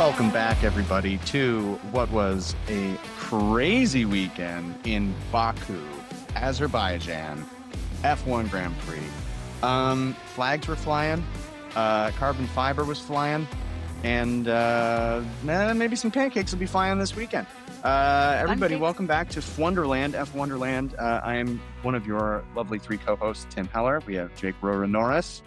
Welcome back, everybody, to what was a crazy weekend in Baku, Azerbaijan, F1 Grand Prix. Flags were flying, carbon fiber was flying, and maybe some pancakes will be flying this weekend. Everybody, welcome back to F1derland. I am one of your lovely three co-hosts, Tim Heller. We have Jake Rora-Norris.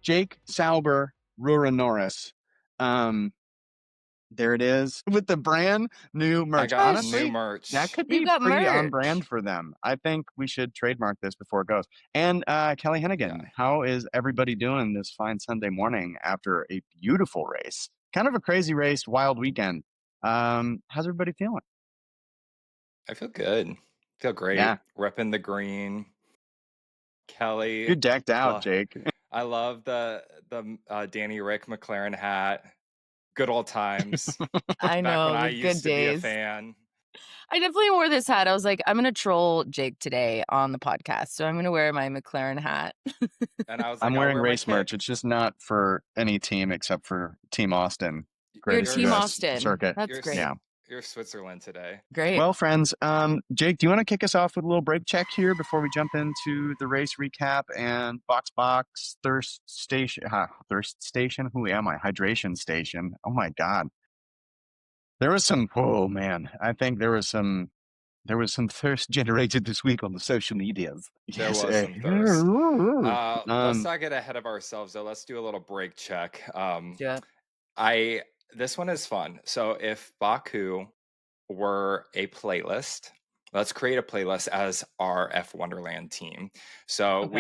Jake Sauber Rora-Norris. There it is with the brand new merch. Honestly, new merch. That could be pretty on brand for them. I think we should trademark this before it goes. And Kelly Hennigan, How is everybody doing this fine Sunday morning after a beautiful race? Kind of a crazy race, wild weekend. How's everybody feeling? I feel good. Feel great. Yeah. Repping the green. Kelly. You're decked out, Jake. I love the Danny Rick McLaren hat. Good old times. I know. Back when I good used to days. be a fan. I definitely wore this hat. I was like, I'm going to troll Jake today on the podcast. So I'm going to wear my McLaren hat. And I was like, I'm wearing race merch. It's just not for any team except for Team Austin. You're Team Austin. Circuit. That's great. Yeah. You're Switzerland today. Great. Well, friends, Jake, do you want to kick us off with a little break check here before we jump into the race recap and thirst station? Who am I? Hydration station. Oh my God. There was some. Oh man, I think there was some thirst generated this week on the social medias. There was some thirst. Let's not get ahead of ourselves though. Let's do a little break check. This one is fun. So if Baku were a playlist, let's create a playlist as our F1derland team. So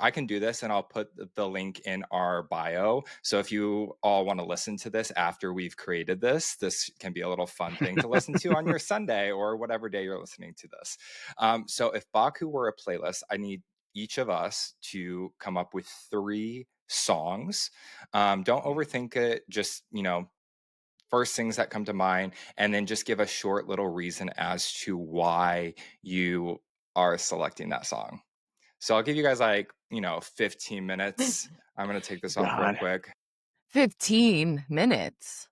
I can do this and I'll put the link in our bio. So if you all want to listen to this after we've created this can be a little fun thing to listen to on your Sunday or whatever day you're listening to this. So if Baku were a playlist, I need each of us to come up with 3 songs. Don't overthink it. Just, first things that come to mind, and then just give a short little reason as to why you are selecting that song. So I'll give you guys 15 minutes. I'm going to take this off real quick. 15 minutes.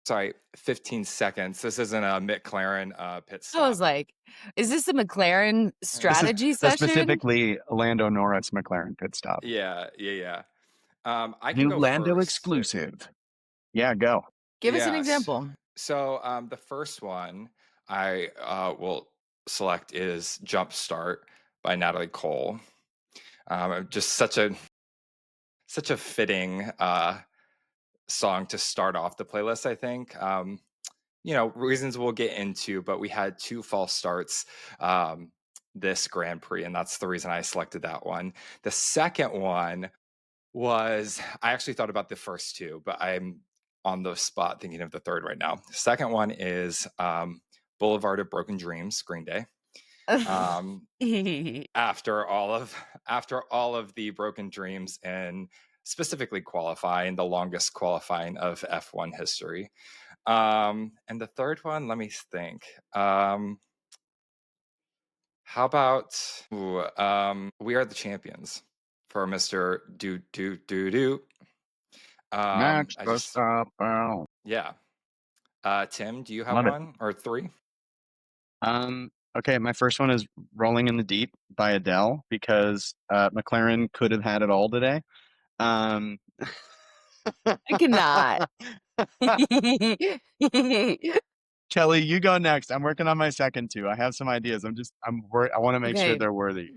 Sorry, 15 seconds. This isn't a McLaren pit stop. I was like, is this a McLaren strategy session? Specifically, Lando Norris McLaren pit stop. Yeah. I can New go Lando first. exclusive. Yeah, go. Give us an example. So the first one I will select is Jump Start by Natalie Cole. Just such a fitting song to start off the playlist, I think. Reasons we'll get into, but we had 2 false starts this Grand Prix, and that's the reason I selected that one. The second one was, I actually thought about the first 2, but I'm on the spot thinking of the third right now. The second one is Boulevard of Broken Dreams, Green Day. After all of the broken dreams and specifically qualifying, the longest qualifying of F1 history. And the third one, let me think. How about We Are the Champions for Mr. Do. Match the stop. Yeah. Tim, do you have one or 3? Okay, my first one is Rolling in the Deep by Adele because McLaren could have had it all today. I cannot. Kelly, you go next. I'm working on my second 2. I have some ideas. I want to make sure they're worthy.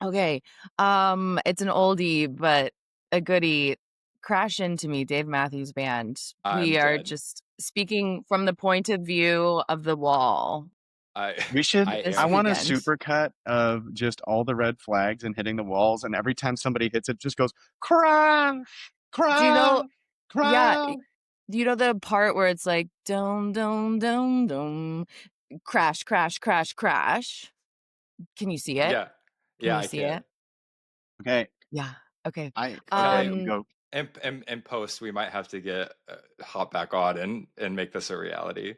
Okay. It's an oldie, but a goodie. Crash Into Me, Dave Matthews Band. We are just speaking from the point of view of the wall. I want a supercut of just all the red flags and hitting the walls, and every time somebody hits it just goes crash. Do you know? Crash. Yeah. Do you know the part where it's like dum dum dum dum, crash, crash, crash, crash? Can you see it? Yeah. Can you see it? Okay. Yeah. Okay. Go. In post, we might have to hop back on and make this a reality.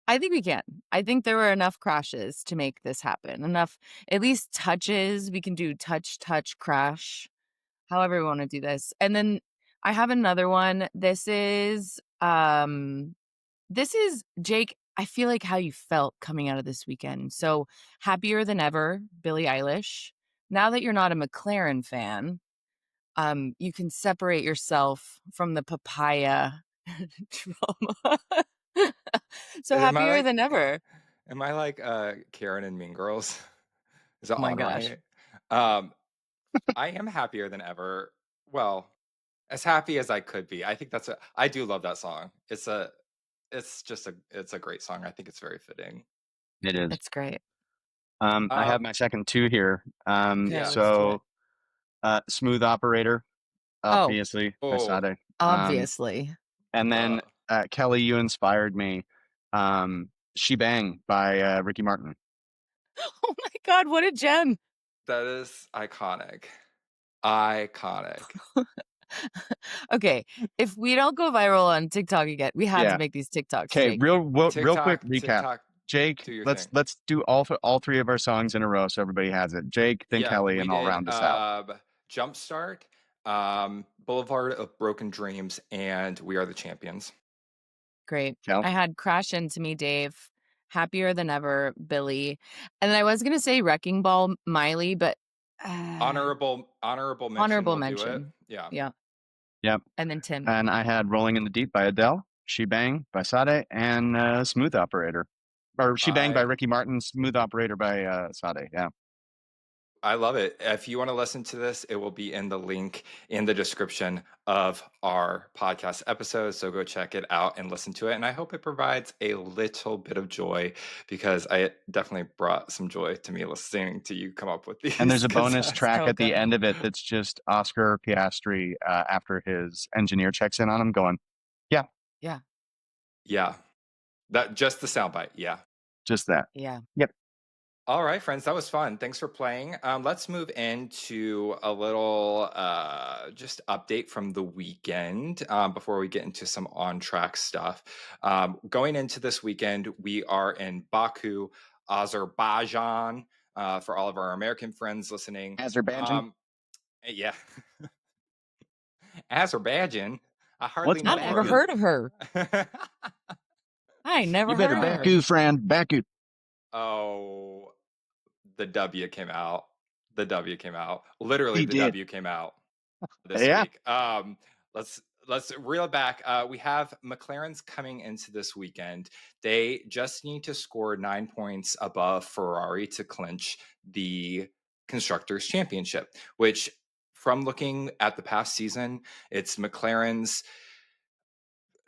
I think we can. I think there were enough crashes to make this happen. Enough, at least touches. We can do touch, crash. however we want to do this. And then I have another one. This is Jake, I feel like how you felt coming out of this weekend. So happier than ever, Billie Eilish. Now that you're not a McLaren fan, you can separate yourself from the papaya drama. So Am I happier like than ever. am I like Karen and Mean Girls? Is that Oh my on gosh. right? I am happier than ever. Well, as happy as I could be. I think I do love that song. It's a great song. I think it's very fitting. It is. It's great. I have my second two here. Okay, Yeah. let's do it. Smooth Operator, obviously, by Oh, Sade. Obviously. And then Kelly, you inspired me. She Bang by Ricky Martin. Oh my God, what a gem. that is iconic. Iconic. Okay, if we don't go viral on TikTok again, we have to make these TikToks. Okay, Jake. real quick TikTok, recap. TikTok, Jake, do your let's thing. do all three of our songs in a row so everybody has it. Jake, then Kelly, we and I'll did round us out. Jumpstart, Boulevard of Broken Dreams, and We Are the Champions. Great. Kel? I had Crash Into Me, Dave, Happier Than Ever, Billy, and then I was gonna say Wrecking Ball, Miley, but Honorable mention. honorable We'll mention. do it. Yeah. Yeah. Yep. And then Tim. And I had Rolling in the Deep by Adele, She Bang by Sade, and Smooth Operator. Or She Bang by Ricky Martin, Smooth Operator by Sade. Yeah. I love it. If you want to listen to this, it will be in the link in the description of our podcast episode. So go check it out and listen to it. And I hope it provides a little bit of joy, because I definitely brought some joy to me listening to you come up with these. And there's a bonus track So at the good. end of it that's just Oscar Piastri after his engineer checks in on him going, yeah. Yeah. Yeah. That just the soundbite. Yeah. Just that. Yeah. Yep. All right, friends, that was fun. Thanks for playing. Let's move into a little just update from the weekend before we get into some on-track stuff. Going into this weekend, we are in Baku, Azerbaijan. For all of our American friends listening. Azerbaijan? Yeah. Azerbaijan? I hardly know I've never heard of her. I never You better heard of her. Baku, friend. Baku. Oh, the W came out. The W came out. Literally, W came out this week. Let's reel back. We have McLaren's coming into this weekend. They just need to score 9 points above Ferrari to clinch the Constructors' Championship, which, from looking at the past season, it's McLaren's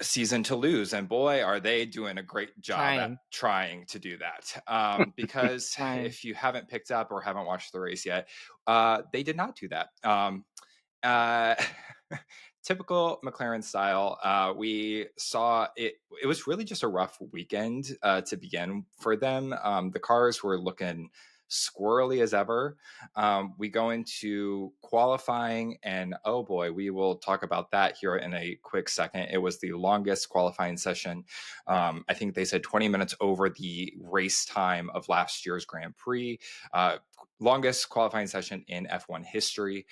season to lose, and boy, are they doing a great job at trying to do that. Because if you haven't picked up or haven't watched the race yet, they did not do that. Typical McLaren style. We saw it was really just a rough weekend to begin for them. The cars were looking squirrely as ever. We go into qualifying, and oh boy, we will talk about that here in a quick second. It was the longest qualifying session. I think they said 20 minutes over the race time of last year's Grand Prix. Longest qualifying session in F1 history.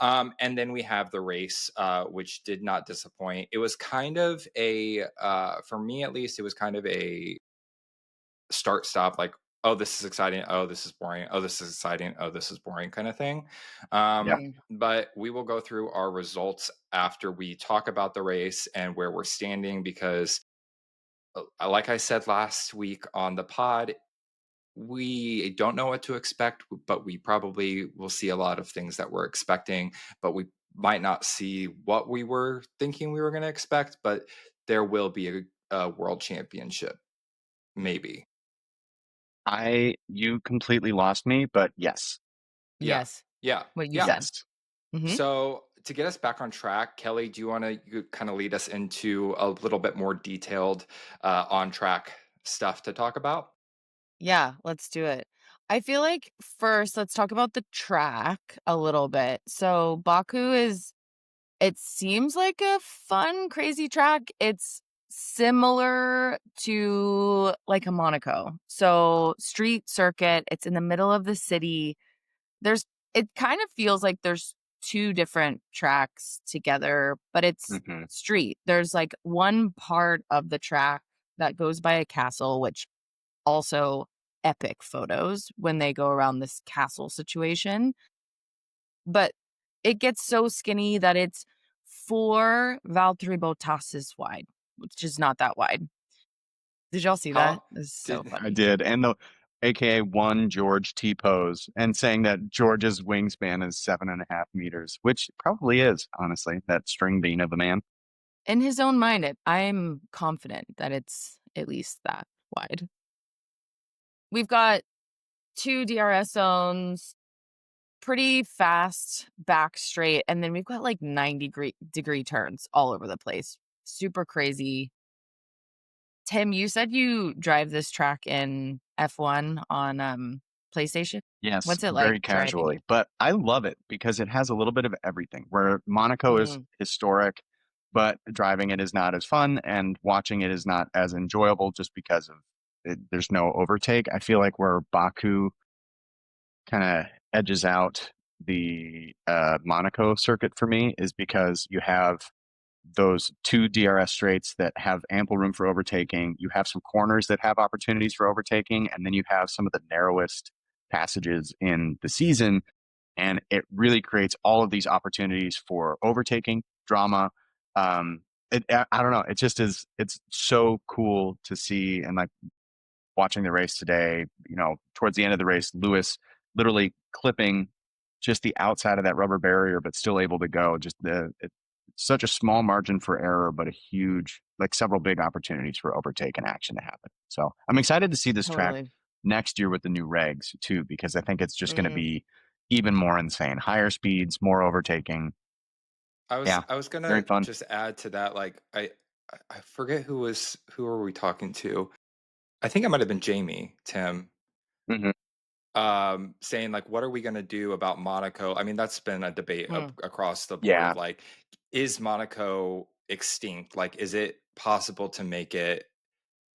And then we have the race, which did not disappoint. It was kind of for me at least, it was kind of a start-stop, like, oh, this is exciting. Oh, this is boring. Oh, this is exciting. Oh, this is boring kind of thing. But we will go through our results after we talk about the race and where we're standing, because like I said last week on the pod, we don't know what to expect, but we probably will see a lot of things that we're expecting, but we might not see what we were thinking we were going to expect, but there will be a world championship. Maybe. You completely lost me, but yes. Yes. Yeah. What you said. Mm-hmm. So to get us back on track, Kelly, do you want to kind of lead us into a little bit more detailed on track stuff to talk about? Yeah, let's do it. I feel like first, let's talk about the track a little bit. So Baku it seems like a fun, crazy track. It's similar to like a Monaco. So street circuit, it's in the middle of the city. It kind of feels like there's two different tracks together, but it's street. There's like one part of the track that goes by a castle, which also epic photos when they go around this castle situation. But it gets so skinny that it's 4 Valtteri Bottas's wide, which is not that wide. Did y'all see that? It's so funny. I did. And the AKA one George T pose and saying that George's wingspan is 7.5 meters, which probably is, honestly, that string bean of a man. In his own mind, I'm confident that it's at least that wide. We've got 2 DRS zones, pretty fast back straight, and then we've got like 90-degree turns all over the place. Super crazy. Tim, you said you drive this track in F1 on PlayStation? Yes, What's it like very casually, driving? but I love it because it has a little bit of everything. Where Monaco is historic, but driving it is not as fun, and watching it is not as enjoyable just because of there's no overtake. I feel like where Baku kind of edges out the Monaco circuit for me is because you have those 2 DRS straights that have ample room for overtaking. You have some corners that have opportunities for overtaking, and then you have some of the narrowest passages in the season. And it really creates all of these opportunities for overtaking, drama. I don't know. It just is. It's so cool to see. And like watching the race today, towards the end of the race, Lewis literally clipping just the outside of that rubber barrier, but still able to go. Just such a small margin for error, but a huge, like several big opportunities for overtake and action to happen. So I'm excited to see this track next year with the new regs too, because I think it's just going to be even more insane. Higher speeds, more overtaking. I was gonna just add to that. Like I forget who are we talking to? I think it might have been Jamie, Tim. Saying like, what are we going to do about Monaco? I mean, that's been a debate across the board. Yeah. Like, is Monaco extinct? Like, is it possible to make it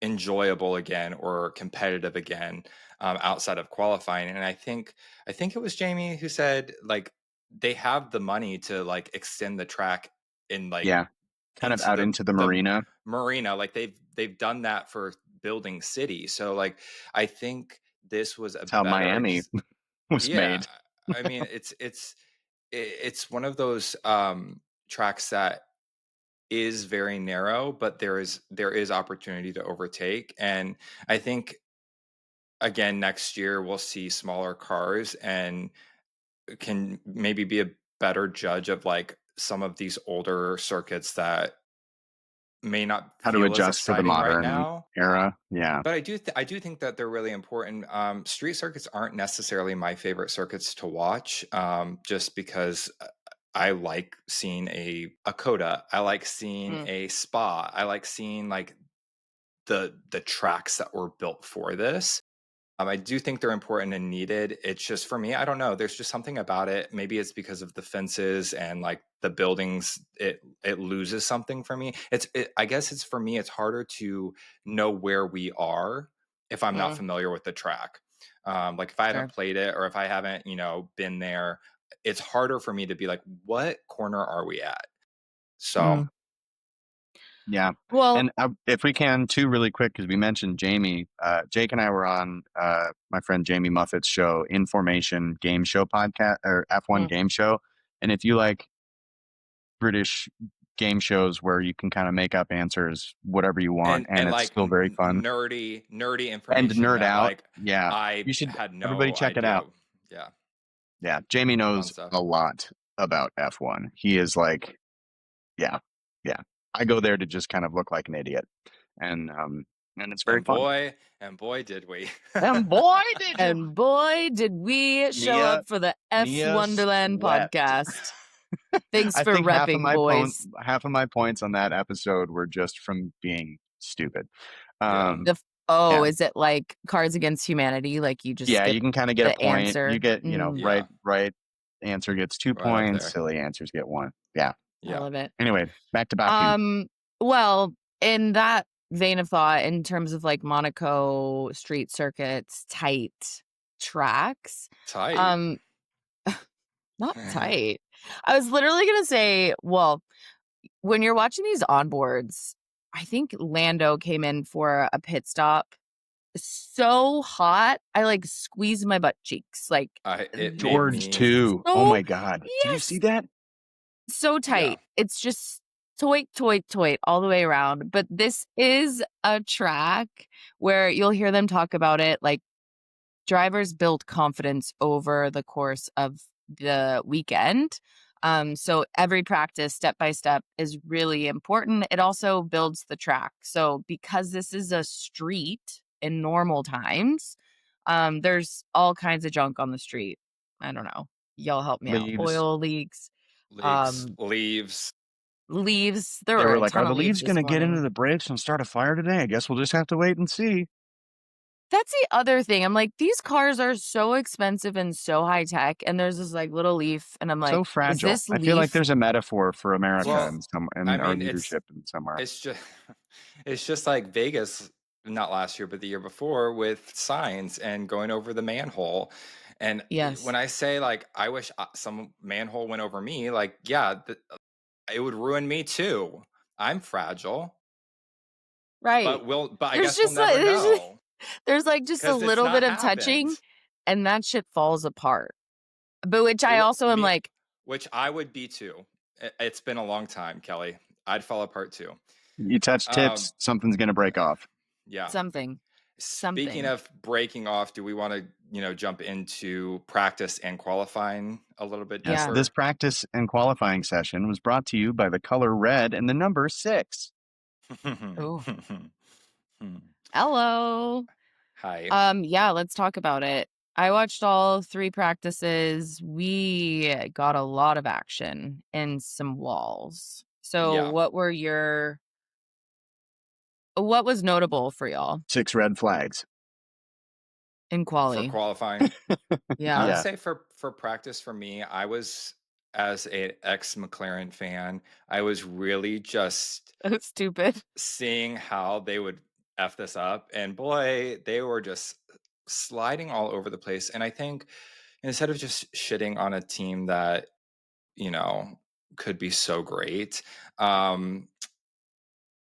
enjoyable again or competitive again outside of qualifying? And I think it was Jamie who said like they have the money to like extend the track in like kind of out into the marina. Like they've done that for building city. So like I think this was That's how Miami was made. I mean, it's one of those tracks that is very narrow, but there is opportunity to overtake. And I think again next year we'll see smaller cars and can maybe be a better judge of like some of these older circuits that may not how to adjust for the modern era. Yeah, but I do think that they're really important. Street circuits aren't necessarily my favorite circuits to watch, just because I like seeing a Coda. I like seeing a Spa. I like seeing like the tracks that were built for this. I do think they're important and needed. It's just for me, I don't know. There's just something about it. Maybe it's because of the fences and like the buildings. It loses something for me. I guess it's for me. It's harder to know where we are if I'm not familiar with the track. Like if I haven't played it or if I haven't, been there, it's harder for me to be like, what corner are we at? So. Yeah. Well, and if we can too, really quick, because we mentioned Jamie, Jake and I were on my friend Jamie Muffett's show, Information Game Show podcast or F1 Game Show. And if you like British game shows where you can kind of make up answers, whatever you want, and it's like still very fun, nerdy information, and nerd out. Like, you should had no everybody check it out. Yeah. Jamie knows a lot about F1. He is like, yeah. I go there to just kind of look like an idiot, and it's very fun. And boy, did we! And boy, did we show up for the F1derland podcast. Thanks for repping, boys. Half of my points on that episode were just from being stupid. Is it like Cards Against Humanity? Like you just you can kind of get a point. Answer. You get right answer gets 2 points. Silly answers get 1. Yeah. I love it. Anyway, back to Baku. Well, in that vein of thought, in terms of like Monaco street circuits, tight tracks. Not tight. I was literally gonna say, well, when you're watching these onboards, I think Lando came in for a pit stop so hot, I, like, squeezed my butt cheeks, like, It th made George me, too. Oh so my God. Did you see yes, that? so yeah. tight. It's just toit, toit, toit all the way around, but this is a track where you'll hear them talk about it, like, drivers build confidence over the course of the weekend. So every practice, step by step, is really important. It also builds the track. So because this is a street in normal times, there's all kinds of junk on the street. I don't know. Y'all help me out. Leaves. Oil leaks, Leaks, um, leaves. leaves. There They were were a like, ton "Are of the leaves leaves this gonna get into morning. the brakes and start a fire today? I guess we'll just have to wait and see." That's the other thing. I'm like, these cars are so expensive and so high tech, and there's this like little leaf, and I'm like, So is fragile. this I feel like leaf? there's a metaphor for America Well, and some I and our mean, leadership in somewhere. it's just it's just like Vegas, not last year, but the year before with signs and going over the manhole. And Yes, when I say like, I wish some manhole went over me, like, yeah, it would ruin me too. I'm fragile, right. but I There's guess we'll just like never know there's like just a because it's little not bit of happened. touching, and that shit falls apart. But which It I would also am me, like, which I would be too. It's been a long time, Kelly. I'd fall apart too. You touch Um, tips, something's gonna break off. yeah. something, Speaking something. of breaking off, do we want to, jump into practice and qualifying a little bit Yes, Yeah. this deeper? practice and qualifying session was brought to you by the color red and the number 6. Oh, hello. Hi. Yeah, let's talk about it. I watched all 3 practices. We got a lot of action and some walls. So Yeah. what was notable for y'all 6 red flags. in For quali? qualifying, I Yeah, would Yeah. say for practice for me, I was as a ex McLaren fan, I was really just that's stupid. seeing how they would f this up, and boy, they were just sliding all over the place. And I think instead of just shitting on a team that you know could be so great, um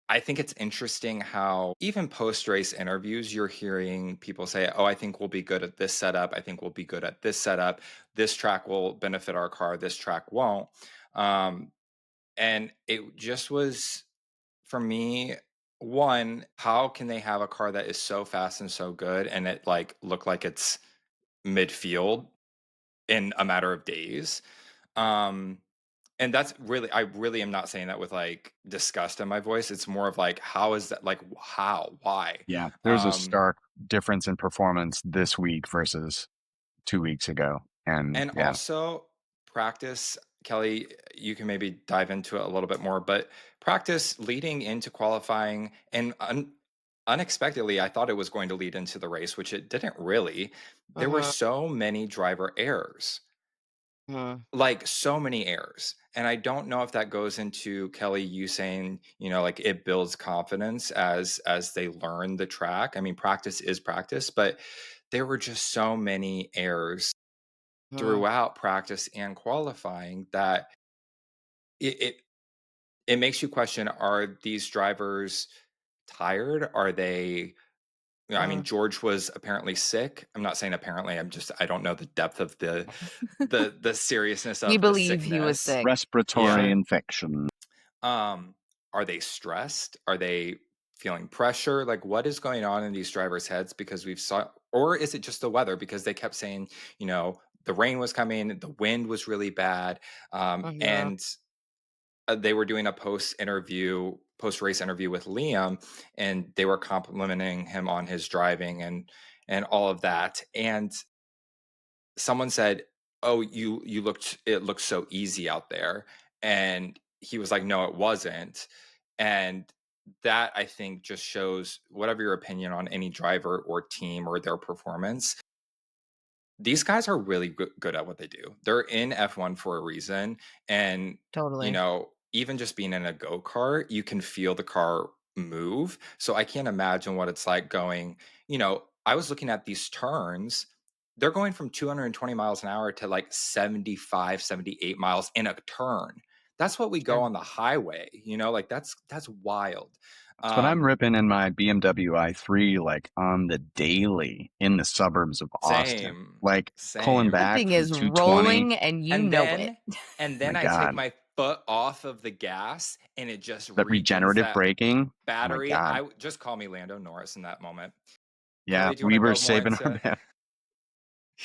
I think it's interesting how even post race interviews, you're hearing people say, "Oh, I think we'll be good at this setup. I think we'll be good at this setup. This track will benefit our car. This track won't." Um, and it just was for me. One, how can they have a car that is so fast and so good, and it like look like it's midfield in a matter of days? Um, and that's really, I really am not saying that with like disgust in my voice. It's more of like, how is that, like, how, why? Yeah, there's a Um, stark difference in performance this week versus 2 weeks ago, and and yeah. also practice, Kelly, you can maybe dive into it a little bit more, but practice leading into qualifying and unexpectedly, I thought it was going to lead into the race, which it didn't really. There were Mhm, so many driver errors. mhm, Like, so many errors, and I don't know if that goes into, Kelly, you saying, like, it builds confidence as they learn the track. I mean, practice is practice, but there were just so many errors mhm, throughout practice and qualifying that it it it makes you question, are these drivers tired? Are they I mean, mhm. George was apparently sick. I'm not saying apparently, I don't know the depth of the seriousness We of the believe he was sickness. sick for Yeah. Respiratory sure. infection. Um, are they stressed? Are they feeling pressure? Like, what is going on in these drivers' heads? Because we've saw, or is it just the weather? Because they kept saying, the rain was coming, the wind was really bad, Mhm, and they were doing a post race interview with Liam, and they were complimenting him on his driving and all of that. And someone said, "Oh, you looked it looked so easy out there," and he was like, "No, it wasn't." And that, I think, just shows, whatever your opinion on any driver or team or their performance, these guys are really good at what they do. They're in F1 for a reason, and totally. even just being in a go kart, you can feel the car move. So I can't imagine what it's like going. I was looking at these turns they're going from 220 miles an hour to like 75, 78 miles in a turn. That's what we go on the highway, like that's wild. That's what I'm ripping in my BMW i3, like on the daily in the suburbs of Austin. Like pulling That back thing from is 220. rolling and you know it. And then I take my foot off of the gas and it just that regenerative braking battery. Oh my God. Just call me Lando Norris in that moment. Yeah, Carly, we were saving our battery.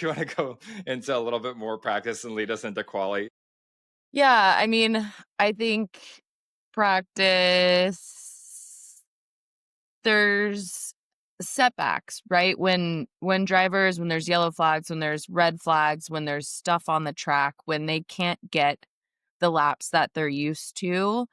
You want to go into a little bit more practice and lead us into quali? Yeah, I mean, I think practice, there's setbacks, right? When drivers, when there's yellow flags, when there's red flags, when there's stuff on the track, when they can't get the laps that they're used to,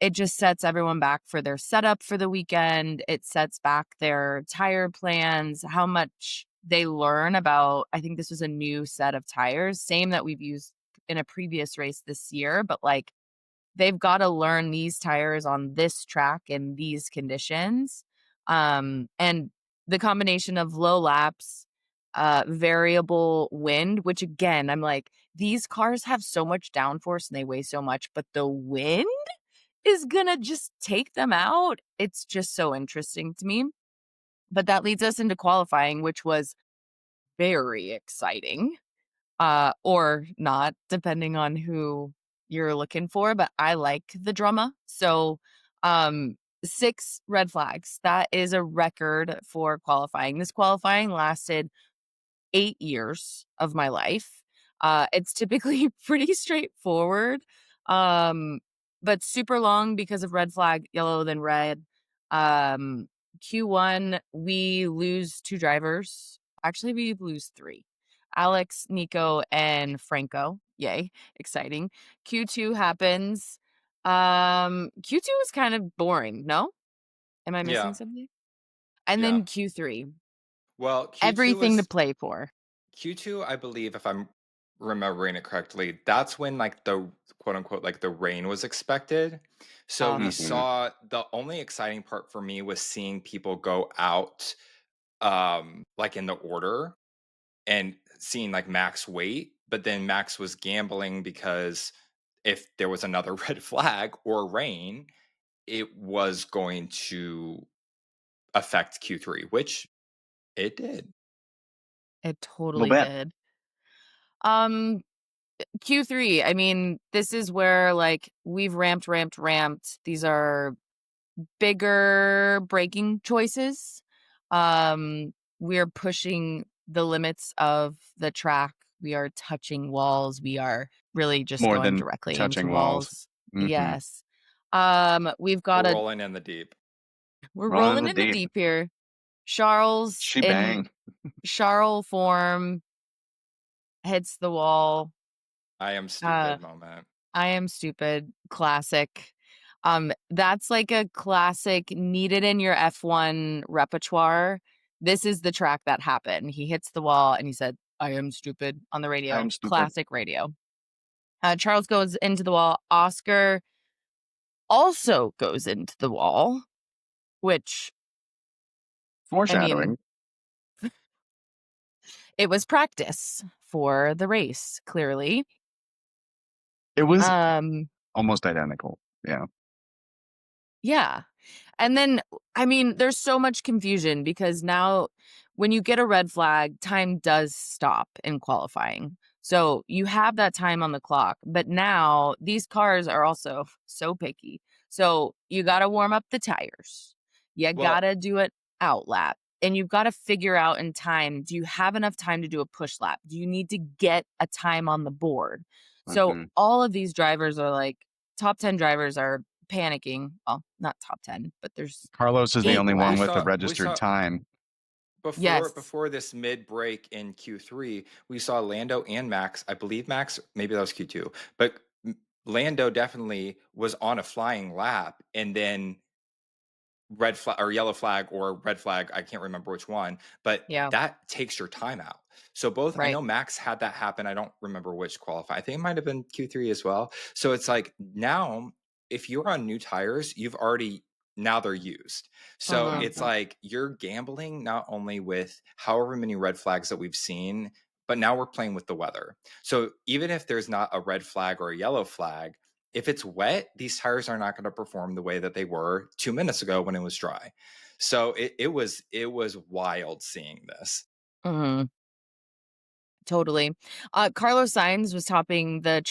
it just sets everyone back for their setup for the weekend. It sets back their tire plans, how much they learn about. I think this was a new set of tires, same that we've used in a previous race this year, but like they've got to learn these tires on this track in these conditions. And the combination of low laps, variable wind, which again, I'm like, these cars have so much downforce and they weigh so much, but the wind is gonna just take them out. It's just so interesting to me. But that leads us into qualifying, which was very exciting. Or not, depending on who you're looking for, but I like the drama. So, 6 red flags. That is a record for qualifying. This qualifying lasted 8 years of my life. It's typically pretty straightforward, but super long because of red flag, yellow, then red. Q1, we lose 2 drivers. Actually, we lose 3. Alex, Nico, and Franco. Yay, exciting. Q2 happens. Q2 was kind of boring, no? Am I missing something? And then Q3. Well, everything to play for. Q2, I believe, if I'm remembering it correctly, that's when like the quote unquote like the rain was expected. So we saw, the only exciting part for me was seeing people go out like in the order and seeing like Max wait, but then Max was gambling because if there was another red flag or rain, it was going to affect Q3, which it did. It totally did. Q3, I mean, this is where like we've ramped. These are bigger braking choices. We're pushing the limits of the track. We are touching walls. We are really just More going than directly touching into walls. Yes. We've got We're rolling in the deep. We're rolling in the deep here. Charles in Charles form hits the wall. I am stupid moment. I am stupid. Classic. That's like a classic needed in your F1 repertoire. This is the track that happened. He hits the wall and he said, I am stupid on the radio. Classic radio. Charles goes into the wall. Oscar also goes into the wall, which foreshadowing. I mean, it was practice for the race, clearly. It was almost identical. Yeah. Yeah. And then, I mean, there's so much confusion because now when you get a red flag, time does stop in qualifying. So you have that time on the clock, but now these cars are also so picky. So you got to warm up the tires. You got to do it out lap. And you've got to figure out in time, do you have enough time to do a push lap? Do you need to get a time on the board? So all of these drivers are like, top 10 drivers are panicking. Well, not top 10, but there's Carlos is the only one with a registered time. Before this mid break in Q3, we saw Lando and Max. I believe Max, maybe that was Q2, but Lando definitely was on a flying lap, and then red flag or yellow flag or red flag, I can't remember which one, but that takes your time out. So both, I know Max had that happen. I don't remember which qualify. I think it might have been Q3 as well. So it's like now, if you're on new tires, you've already now they're used. So it's like you're gambling not only with however many red flags that we've seen, but now we're playing with the weather. So even if there's not a red flag or a yellow flag, if it's wet, these tires are not going to perform the way that they were 2 minutes ago when it was dry. So it was wild seeing this. Totally. Carlos Sainz was topping the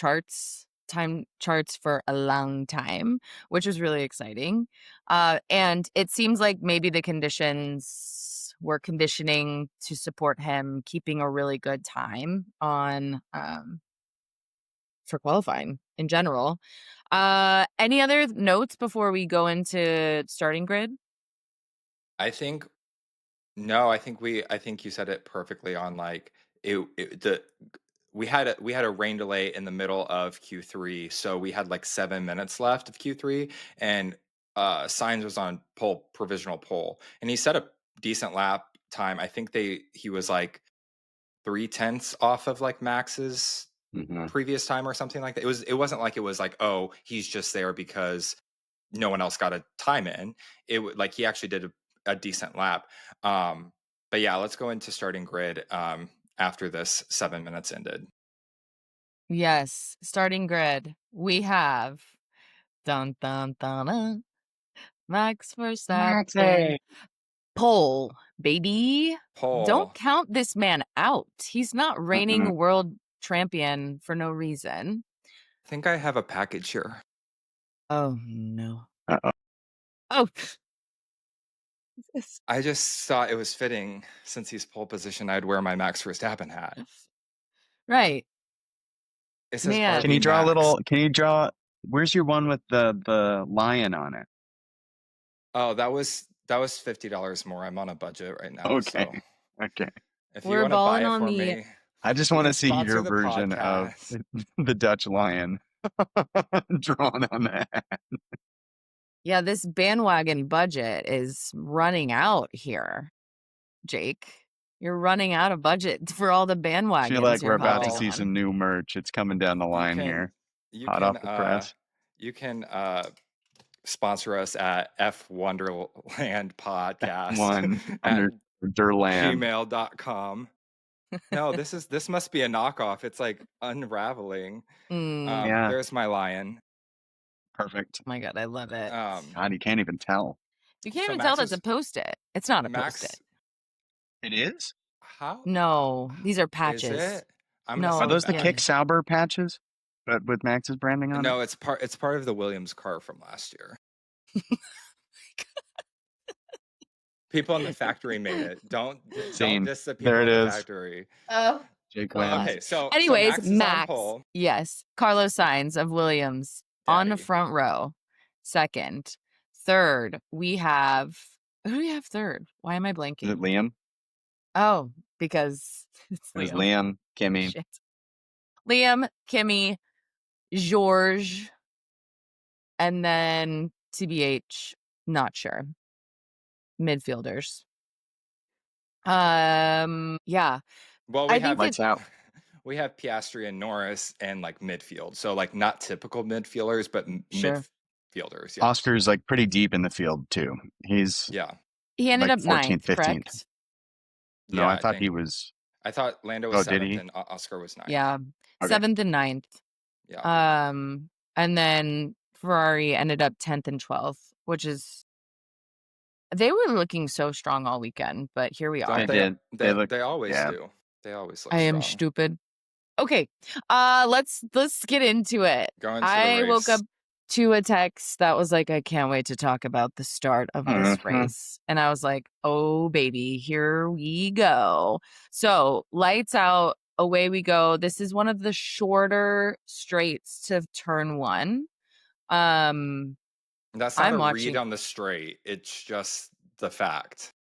time charts for a long time, which was really exciting. And it seems like maybe the conditions were conditioning to support him keeping a really good time on for qualifying in general. Any other notes before we go into starting grid? I think you said it perfectly on like we had a rain delay in the middle of Q3, so we had like 7 minutes left of Q3, and Sainz was on provisional pole, and he set a decent lap time. I think he was like 0.3 off of like Max's previous time or something like that. It wasn't like it was like, oh, he's just there because no one else got a time in. It like he actually did a decent lap. But yeah, let's go into starting grid after this 7 minutes ended. Yes, starting grid. We have dun dun dun, dun Max Verstappen. Pole, baby. Pole. Don't count this man out. He's not reigning world champion for no reason. I think I have a package here. Oh no. Uh-oh. Oh. I just thought it was fitting, since he's pole position, I'd wear my Max Verstappen hat. Right. It says Man. Can you draw a little? Can you draw? Where's your one with the lion on it? Oh, that was $50 more. I'm on a budget right now. Okay. So Okay. if you want to buy it for me, I just want to see sponsor your the version podcast. of the Dutch lion drawn on that. Yeah, this bandwagon budget is running out here, Jake. You're running out of budget for all the bandwagons. I feel like we're about to on. see some new merch. It's coming down the line here. Hot off the press. You can sponsor us at F1derland podcast at gmail.com. No, this must be a knockoff. It's like unraveling. Yeah. There's my lion. Perfect. Oh my God, I love it. God, you can't even tell. You can't even tell that's a post-it. It's not a post-it. It is? How? No, these are patches. Is it? Are those the Kick Sauber patches? But with Max's branding on it? No, it's part of the Williams car from last year. People in the factory made it. Don't diss the people in the factory. Oh, Jake wins. Okay, so anyways, Max, yes, Carlos Sainz of Williams on the front row. Second, third, we have who do we have third? Why am I blanking? Is it Liam? Oh, because it's Liam, Kimmy. Shit. Liam, Kimmy, George, and then TBH, not sure. Midfielders. Yeah. Well, we have lights out. We have Piastri and Norris and like midfield. So like not typical midfielders, but midfielders. Yes. Oscar's like pretty deep in the field too. He's he ended up 14th, 15th. Correct? No, yeah, I think I thought Lando was 7th and Oscar was 9th. Yeah. Okay. 7th and 9th. Yeah. And then Ferrari ended up 10th and 12th, which is they were looking so strong all weekend, but here we are. They always do. They always look I am stupid. Okay. Let's get into it. I woke up to a text that was like, I can't wait to talk about the start of this race. And I was like, oh baby, here we go. So lights out, away we go. This is one of the shorter straights to turn one. That's not a read on the straight. It's just the fact.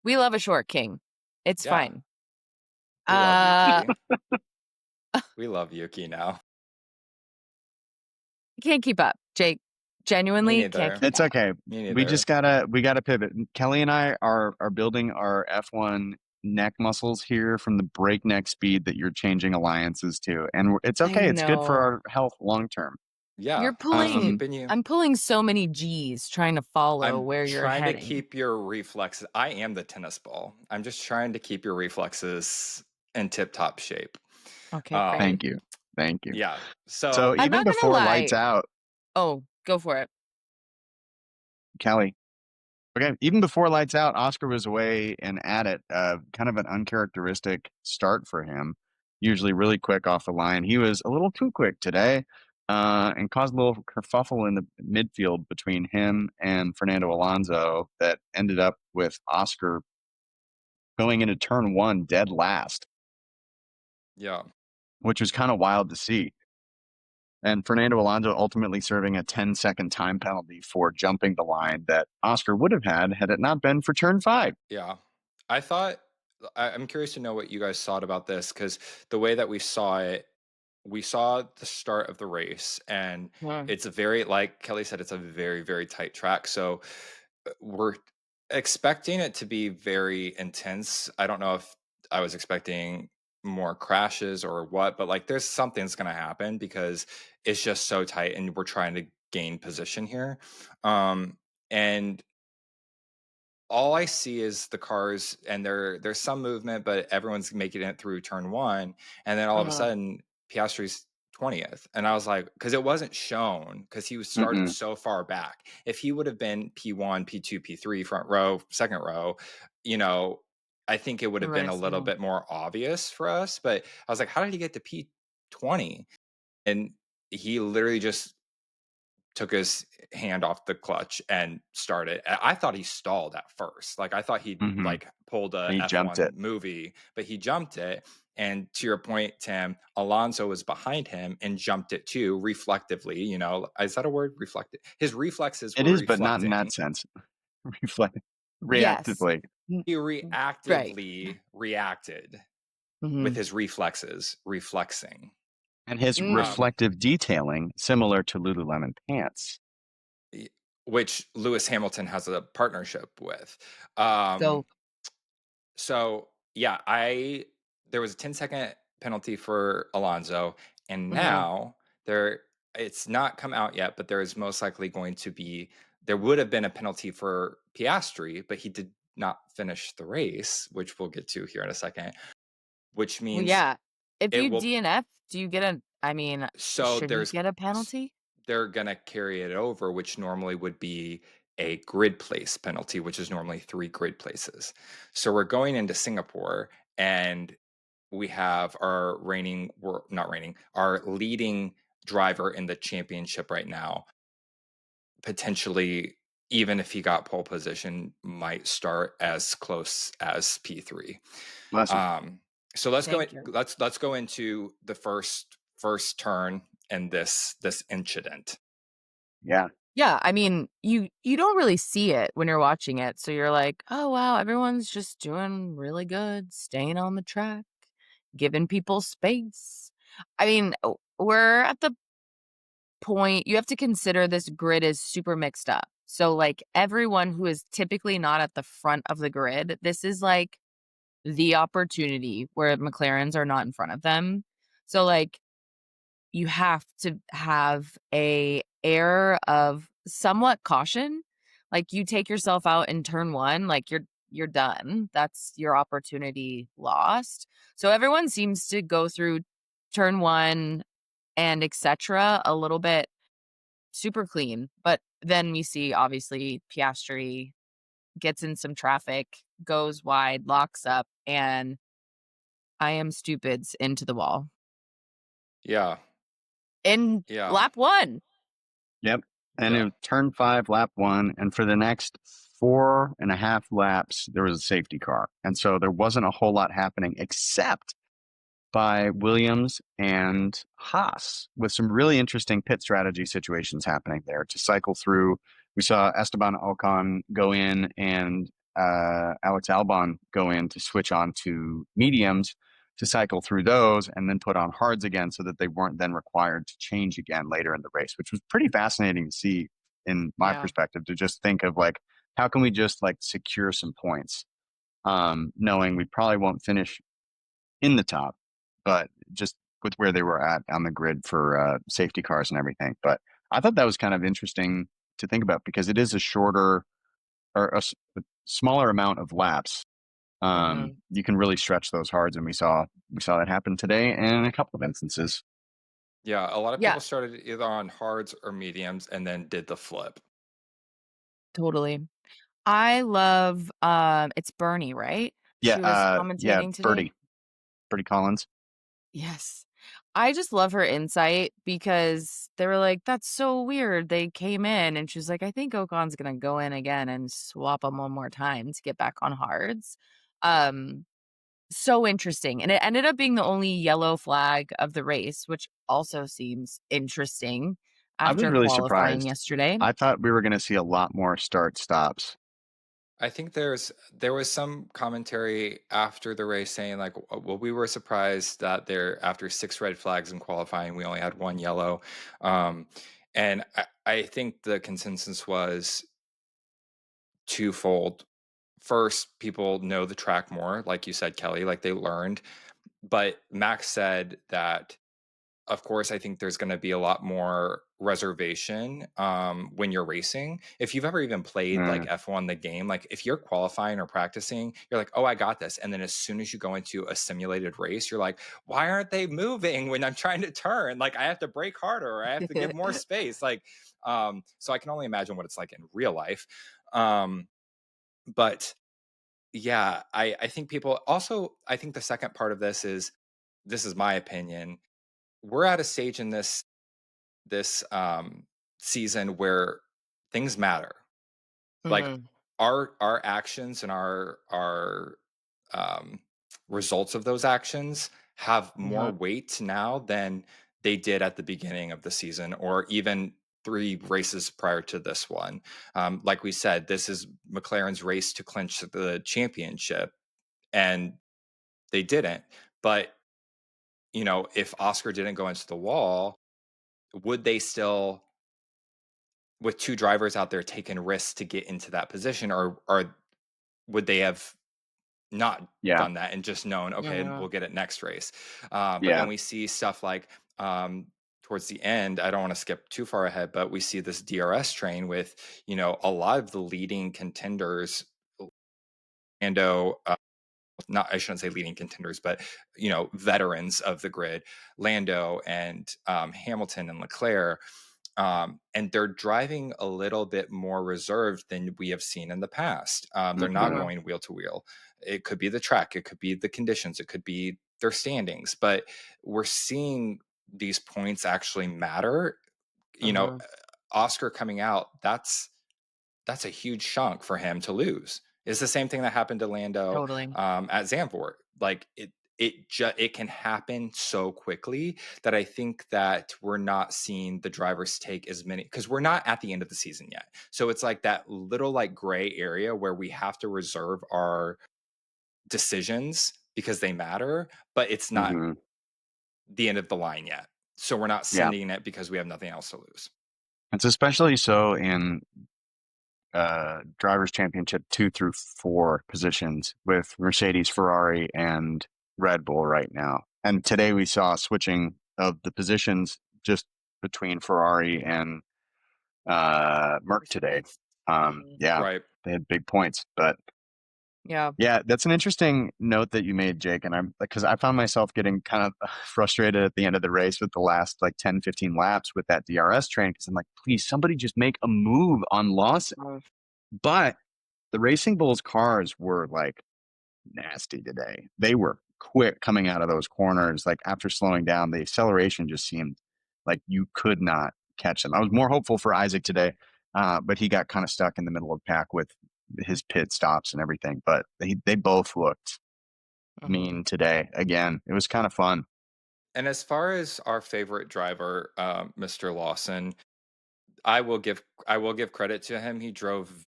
We love a short king. It's fine. We love Yuki now. Can't keep up, Jake. Genuinely can't keep It's up. okay. We gotta pivot. Kelly and I are building our F1 neck muscles here from the breakneck speed that you're changing alliances to. And it's okay. It's good for our health long term. Yeah, You're I'm pulling keeping you. I'm pulling so many G's trying to follow I'm where you're trying to heading. keep your reflexes. I am the tennis ball. I'm just trying to keep your reflexes in tip-top shape. Okay, great. Thank you. Yeah. So So I'm even not gonna before lights lie. out, Oh, go for it. Kelly. Okay, even before lights out, Oscar was away and at it. Kind of an uncharacteristic start for him. Usually really quick off the line. He was a little too quick today, and caused a little kerfuffle in the midfield between him and Fernando Alonso that ended up with Oscar going into turn one dead last, yeah. which was kind of wild to see. And Fernando Alonso ultimately serving a 10-second time penalty for jumping the line that Oscar would have had it not been for turn five. Yeah. I thought I'm curious to know what you guys thought about this, because the way that we saw it, we saw the start of the race, and Yeah. it's a very, like Kelly said, it's a very, very tight track. So we're expecting it to be very intense. I don't know if I was expecting more crashes or what, but like there's something's going to happen because it's just so tight and we're trying to gain position here. And all I see is the cars, and there's some movement, but everyone's making it through turn one, and then all of a sudden Piastri's 20th, and I was like, because it wasn't shown, because he was started so far back. If he would have been P1, P2, P3, front row, second row, you know, I think it would have been a little bit more obvious for us. But I was like, how did he get to P20? And he literally just took his hand off the clutch and started. I thought he stalled at first. Like I thought he like pulled a He jumped F1 it. movie, but he jumped it. And to your point, Tim, Alonso was behind him and jumped it too, reflectively. You know, is that a word? Reflective. His reflexes It were is, but not in that reflecting. sense. Reflect Yes. reactively. He Right. reactively reacted with Mhm. his reflexes reflexing. And his Mm. reflective detailing, similar to Lululemon pants. Which Lewis Hamilton has a partnership with. So So yeah, there was a 10-second penalty for Alonso, and mhm. now it's not come out yet, but there is most likely going to be, there would have been a penalty for Piastri, but he did not finish the race, which we'll get to here in a second, which Well, means yeah. If it you will. DNF, do you get I mean, So should he get a penalty? they're going to carry it over, which normally would be a grid place penalty, which is normally 3 grid places. So we're going into Singapore, and we have our our leading driver in the championship right now, potentially, even if he got pole position, might start as close as P3. Bless you. So let's go. Thank you. Let's go into the first turn and this incident. Yeah. Yeah, I mean, you don't really see it when you're watching it, so you're like, "Oh, wow, everyone's just doing really good, staying on the track, giving people space." I mean, we're at the point you have to consider this grid is super mixed up. So, like, everyone who is typically not at the front of the grid, this is, like, the opportunity where McLarens are not in front of them. So, like, you have to have a air of somewhat caution. Like, you take yourself out in turn 1, like, you're done. That's your opportunity lost. So everyone seems to go through turn 1 and etcetera a little bit super clean, but then we see, obviously, Piastri gets in some traffic, goes wide, locks up, and I am stupids into the wall. Yeah. In Yeah. lap 1. Yep. And Yeah. in turn 5, lap 1, and for the next 4.5 laps, there was a safety car. And so there wasn't a whole lot happening except by Williams and Haas, with some really interesting pit strategy situations happening there to cycle through. We saw Esteban Ocon go in and Alex Albon go in to switch on to mediums to cycle through those and then put on hards again so that they weren't then required to change again later in the race, which was pretty fascinating to see in my Yeah. perspective, to just think of like, how can we just like secure some points, knowing we probably won't finish in the top, but just with where they were at on the grid for safety cars and everything. But I thought that was kind of interesting to think about because it is a shorter or a smaller amount of laps. You can really stretch those hards, and we saw that happen today in a couple of instances. Yeah, a lot of Yeah, people started either on hards or mediums and then did the flip. totally. I love, it's Bernie, right? Yeah, She was yeah, commentating today? Birdie Collins. Yes. I just love her insight because they were like, "That's so weird." They came in and she's like, "I think Ocon's gonna go in again and swap them one more time to get back on hards." Um, so interesting. And it ended up being the only yellow flag of the race, which also seems interesting I was after really qualifying surprised. yesterday. I thought we were going to see a lot more start stops. I think there was some commentary after the race saying like, well, we were surprised that there after 6 red flags in qualifying, we only had 1 yellow, um, and I think the consensus was twofold. First, people know the track more, like you said, Kelly, like they learned. But Max said that of course, I think there's going to be a lot more reservation when you're racing. If you've ever even played like Mm, F1 the game, like if you're qualifying or practicing, you're like, oh, I got this. And then as soon as you go into a simulated race, you're like, why aren't they moving when I'm trying to turn? Like I have to brake harder or I have to give more space. Like, so I can only imagine what it's like in real life. But yeah, I think people also, I think the second part of this is my opinion. We're at a stage in this season where things matter. Like Mhm, our actions and our um, results of those actions have more mhm, weight now than they did at the beginning of the season or even 3 races prior to this one. Like we said, this is McLaren's race to clinch the championship, and they didn't. But if Oscar didn't go into the wall, would they still, with 2 drivers out there taking risks to get into that position, or would they have not yeah, done that and just known, okay, mhm, we'll get it next race? But yeah. then we see stuff like towards the end. I don't want to skip too far ahead, but we see this DRS train with a lot of the leading contenders, Lando. Not, I shouldn't say leading contenders, but veterans of the grid, Lando and Hamilton and Leclerc. And they're driving a little bit more reserved than we have seen in the past. They're not Hmm. mhm, going wheel to wheel. It could be the track, it could be the conditions, it could be their standings, but we're seeing these points actually matter. You know, mhm. Oscar coming out, that's a huge chunk for him to lose. It's the same thing that happened to Lando Totally. at Zandvoort. Like it can happen so quickly that I think that we're not seeing the drivers take as many, because we're not at the end of the season yet. So it's like that little like gray area where we have to reserve our decisions because they matter, but it's not Hmm. the end of the line yet. So we're not Yeah, sending it because we have nothing else to lose. it's especially so in drivers' championship 2 through 4 positions with Mercedes, Ferrari, and Red Bull right now. And today we saw switching of the positions just between Ferrari and Merck today. Mercedes. Mhm. Yeah, Right. they had big points, but Yeah. yeah, that's an interesting note that you made, Jake. And I'm because I found myself getting kind of frustrated at the end of the race with the last like 10, 15 laps with that DRS train because I'm like, please, somebody just make a move on Lawson. Mm, But the Racing Bulls cars were like nasty today. They were quick coming out of those corners. Like after slowing down, the acceleration just seemed like you could not catch them. I was more hopeful for Isaac today, but he got kind of stuck in the middle of the pack with his pit stops and everything. But they both looked mhm. mean today. Again, it was kind of fun. And as far as our favorite driver, Mr. Lawson, I will give credit to him. He drove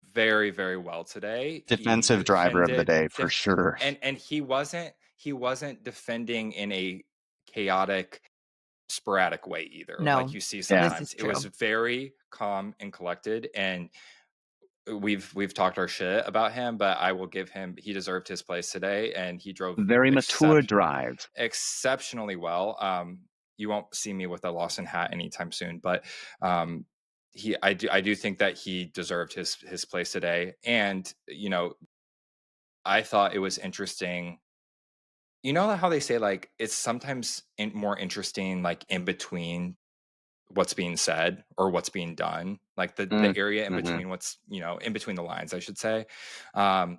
very, very well today. He Defensive driver of the defended day for sure. and he wasn't defending in a chaotic, sporadic way either, like No, you see Yeah. this is sometimes. It was true. very calm and collected, and we've talked our shit about him, but I will give him, he deserved his place today, and he drove Very mature drive. exceptionally well. You won't see me with a Lawson hat anytime soon, but I do think that he deserved his place today. And I thought it was interesting. You know how they say, like, it's sometimes more interesting, like, in between what's being said or what's being done, like the area in between what's, in between the lines, I should say. The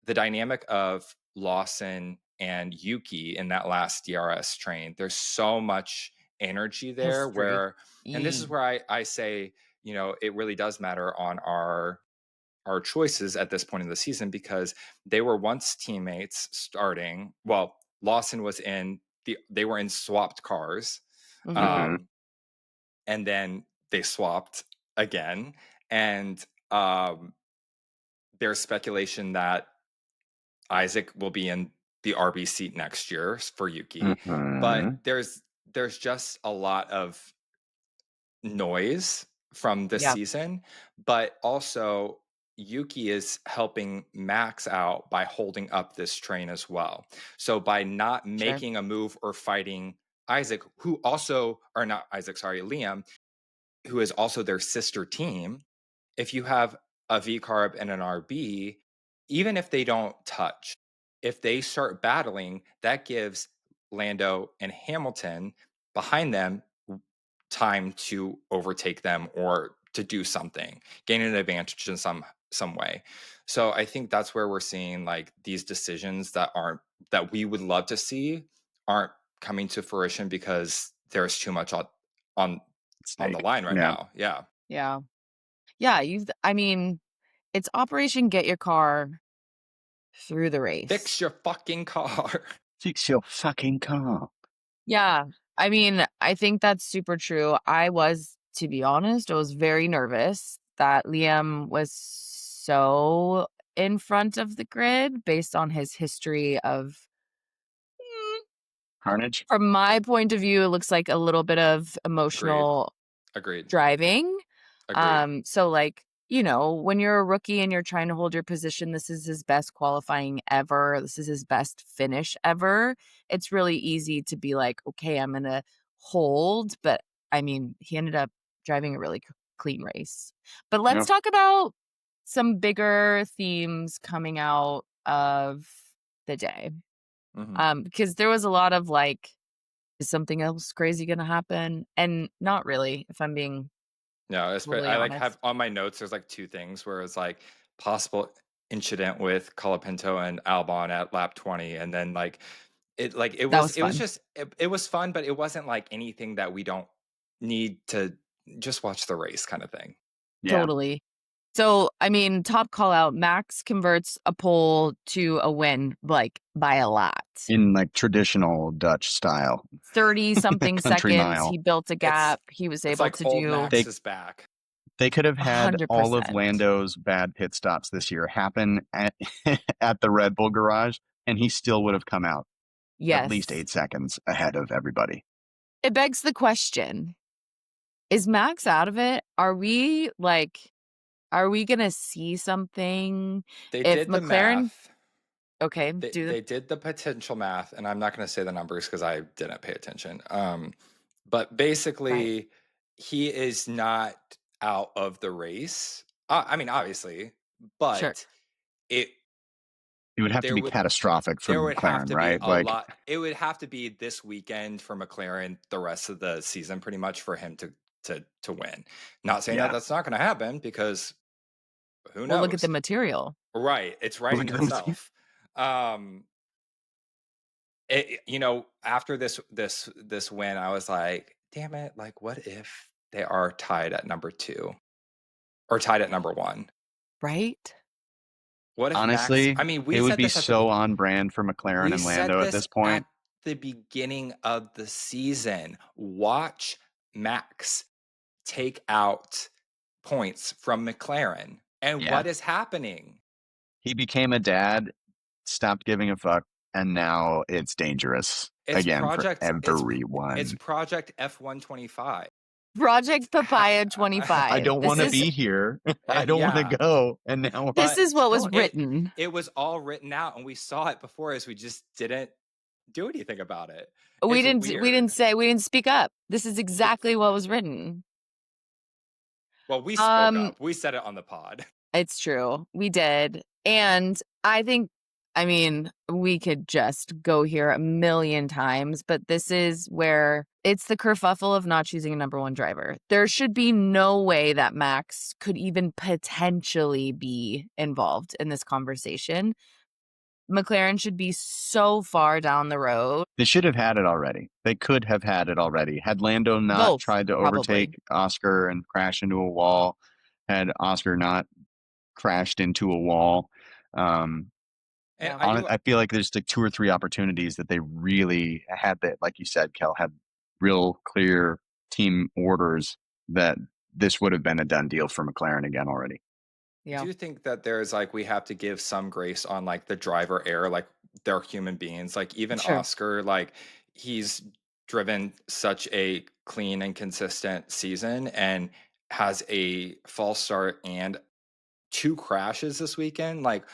dynamic of Lawson and Yuki in that last DRS train, there's so much energy there History. and this is where I say, it really does matter on our choices at this point in the season, because they were once teammates starting. Well, Lawson was they were in swapped cars. Mhm. And then they swapped again. And there's speculation that Isaac will be in the RB seat next year for Yuki. But there's just a lot of noise from this season. But also, Yuki is helping Max out by holding up this train as well. So by not making a move or fighting Isaac, who also, or not Isaac, sorry, Liam, who is also their sister team, if you have a V-carb and an RB, even if they don't touch, if they start battling, that gives Lando and Hamilton behind them time to overtake them or to do something, gain an advantage in some way. So I think that's where we're seeing, like, these decisions that we would love to see aren't coming to fruition because there's too much on the line right now. Yeah. Yeah. Yeah, I mean, it's Operation Get Your Car through the race. Fix your fucking car. Fix your fucking car. Yeah. I mean, I think that's super true. To be honest, I was very nervous that Liam was so in front of the grid based on his history of Carnage. From my point of view, it looks like a little bit of emotional Agreed. driving. Agreed. So, like, when you're a rookie and you're trying to hold your position, this is his best qualifying ever. This is his best finish ever. It's really easy to be like, okay, I'm going to hold. But I mean, he ended up driving a really clean race. But let's talk about some bigger themes coming out of the day. Because there was a lot of like, is something else crazy going to happen? And not really, if I'm being No, totally I like honest. have on my notes, there's like two things where it's like possible incident with Colapinto and Albon at lap 20. And then it was fun, but it wasn't like anything that we don't need to just watch the race kind of thing. Yeah. Totally. So, I mean, top call out, Max converts a pole to a win, like, by a lot. In, like, traditional Dutch style. 30-something Country seconds, mile. he built a gap. He was able like to old do... Max is back. They could have had 100%. all of Lando's bad pit stops this year happen at the Red Bull garage, and he still would have come out at least 8 seconds ahead of everybody. It begs the question, is Max out of it? Are we going to see something? They If did McLaren... the math. Okay. They did the potential math, and I'm not going to say the numbers because I didn't pay attention. But basically, he is not out of the race. I mean, obviously, but it would have to be catastrophic for McLaren, right? Like, lot. It would have to be this weekend for McLaren, the rest of the season, pretty much, for him to win. Not saying that that's not going to happen, because who knows? Well, look at the material. Right, it's writing itself. After this win, I was like, damn it, like, what if they are tied at number 2 or tied at number 1? Right? What if honestly, Max, I mean, it would be so on brand for McLaren and Lando at this point. At the beginning of the season, watch Max take out points from McLaren, and what is happening? He became a dad, stopped giving a fuck, and now it's dangerous again for everyone. It's Project F125. Project Papaya 25. I don't want to be here. I don't want to go. And now this is what was no, written. It was all written out, and we saw it before us. We just didn't do anything about it. We didn't speak up. This is exactly what was written. Well, we spoke up. We said it on the pod. It's true. We did. And I mean, we could just go here a million times, but this is where it's the kerfuffle of not choosing a number one driver. There should be no way that Max could even potentially be involved in this conversation. McLaren should be so far down the road. They should have had it already. They could have had it already. Had Lando not tried to overtake Oscar and crash into a wall, had Oscar not crashed into a wall. I feel like there's like 2 or 3 opportunities that they really had that, like you said, Kel, had real clear team orders that this would have been a done deal for McLaren again already. Yeah. Do you think that there's like, we have to give some grace on like the driver error, like they're human beings, like even Oscar, like he's driven such a clean and consistent season and has a false start and 2 crashes this weekend, like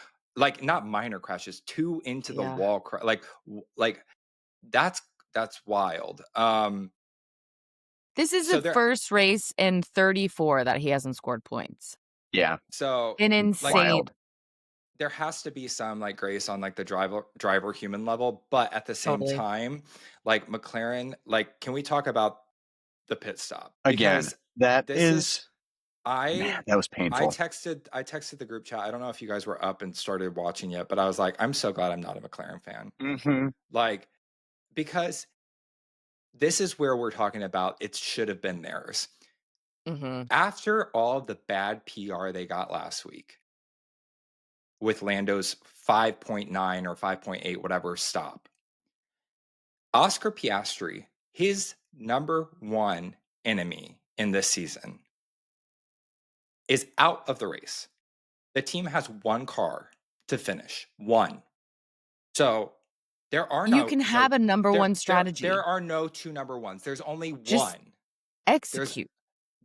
not minor crashes, 2 into the wall, like that's wild. This is the first race in 34 that he hasn't scored points. Yeah. So an insane. Wild. There has to be some like grace on like the driver human level, but at the same time, like McLaren, like can we talk about the pit stop? Because that was painful. I texted the group chat. I don't know if you guys were up and started watching yet, but I was like, I'm so glad I'm not a McLaren fan. Mm-hmm. Like, because this is where we're talking about it should have been theirs. Mm-hmm. After all the bad PR they got last week with Lando's 5.9 or 5.8, whatever stop, Oscar Piastri, his number one enemy in this season, is out of the race. The team has 1 car to finish. 1. So there are you can have a number one strategy. There are no 2 number ones. There's only just 1. Execute. There's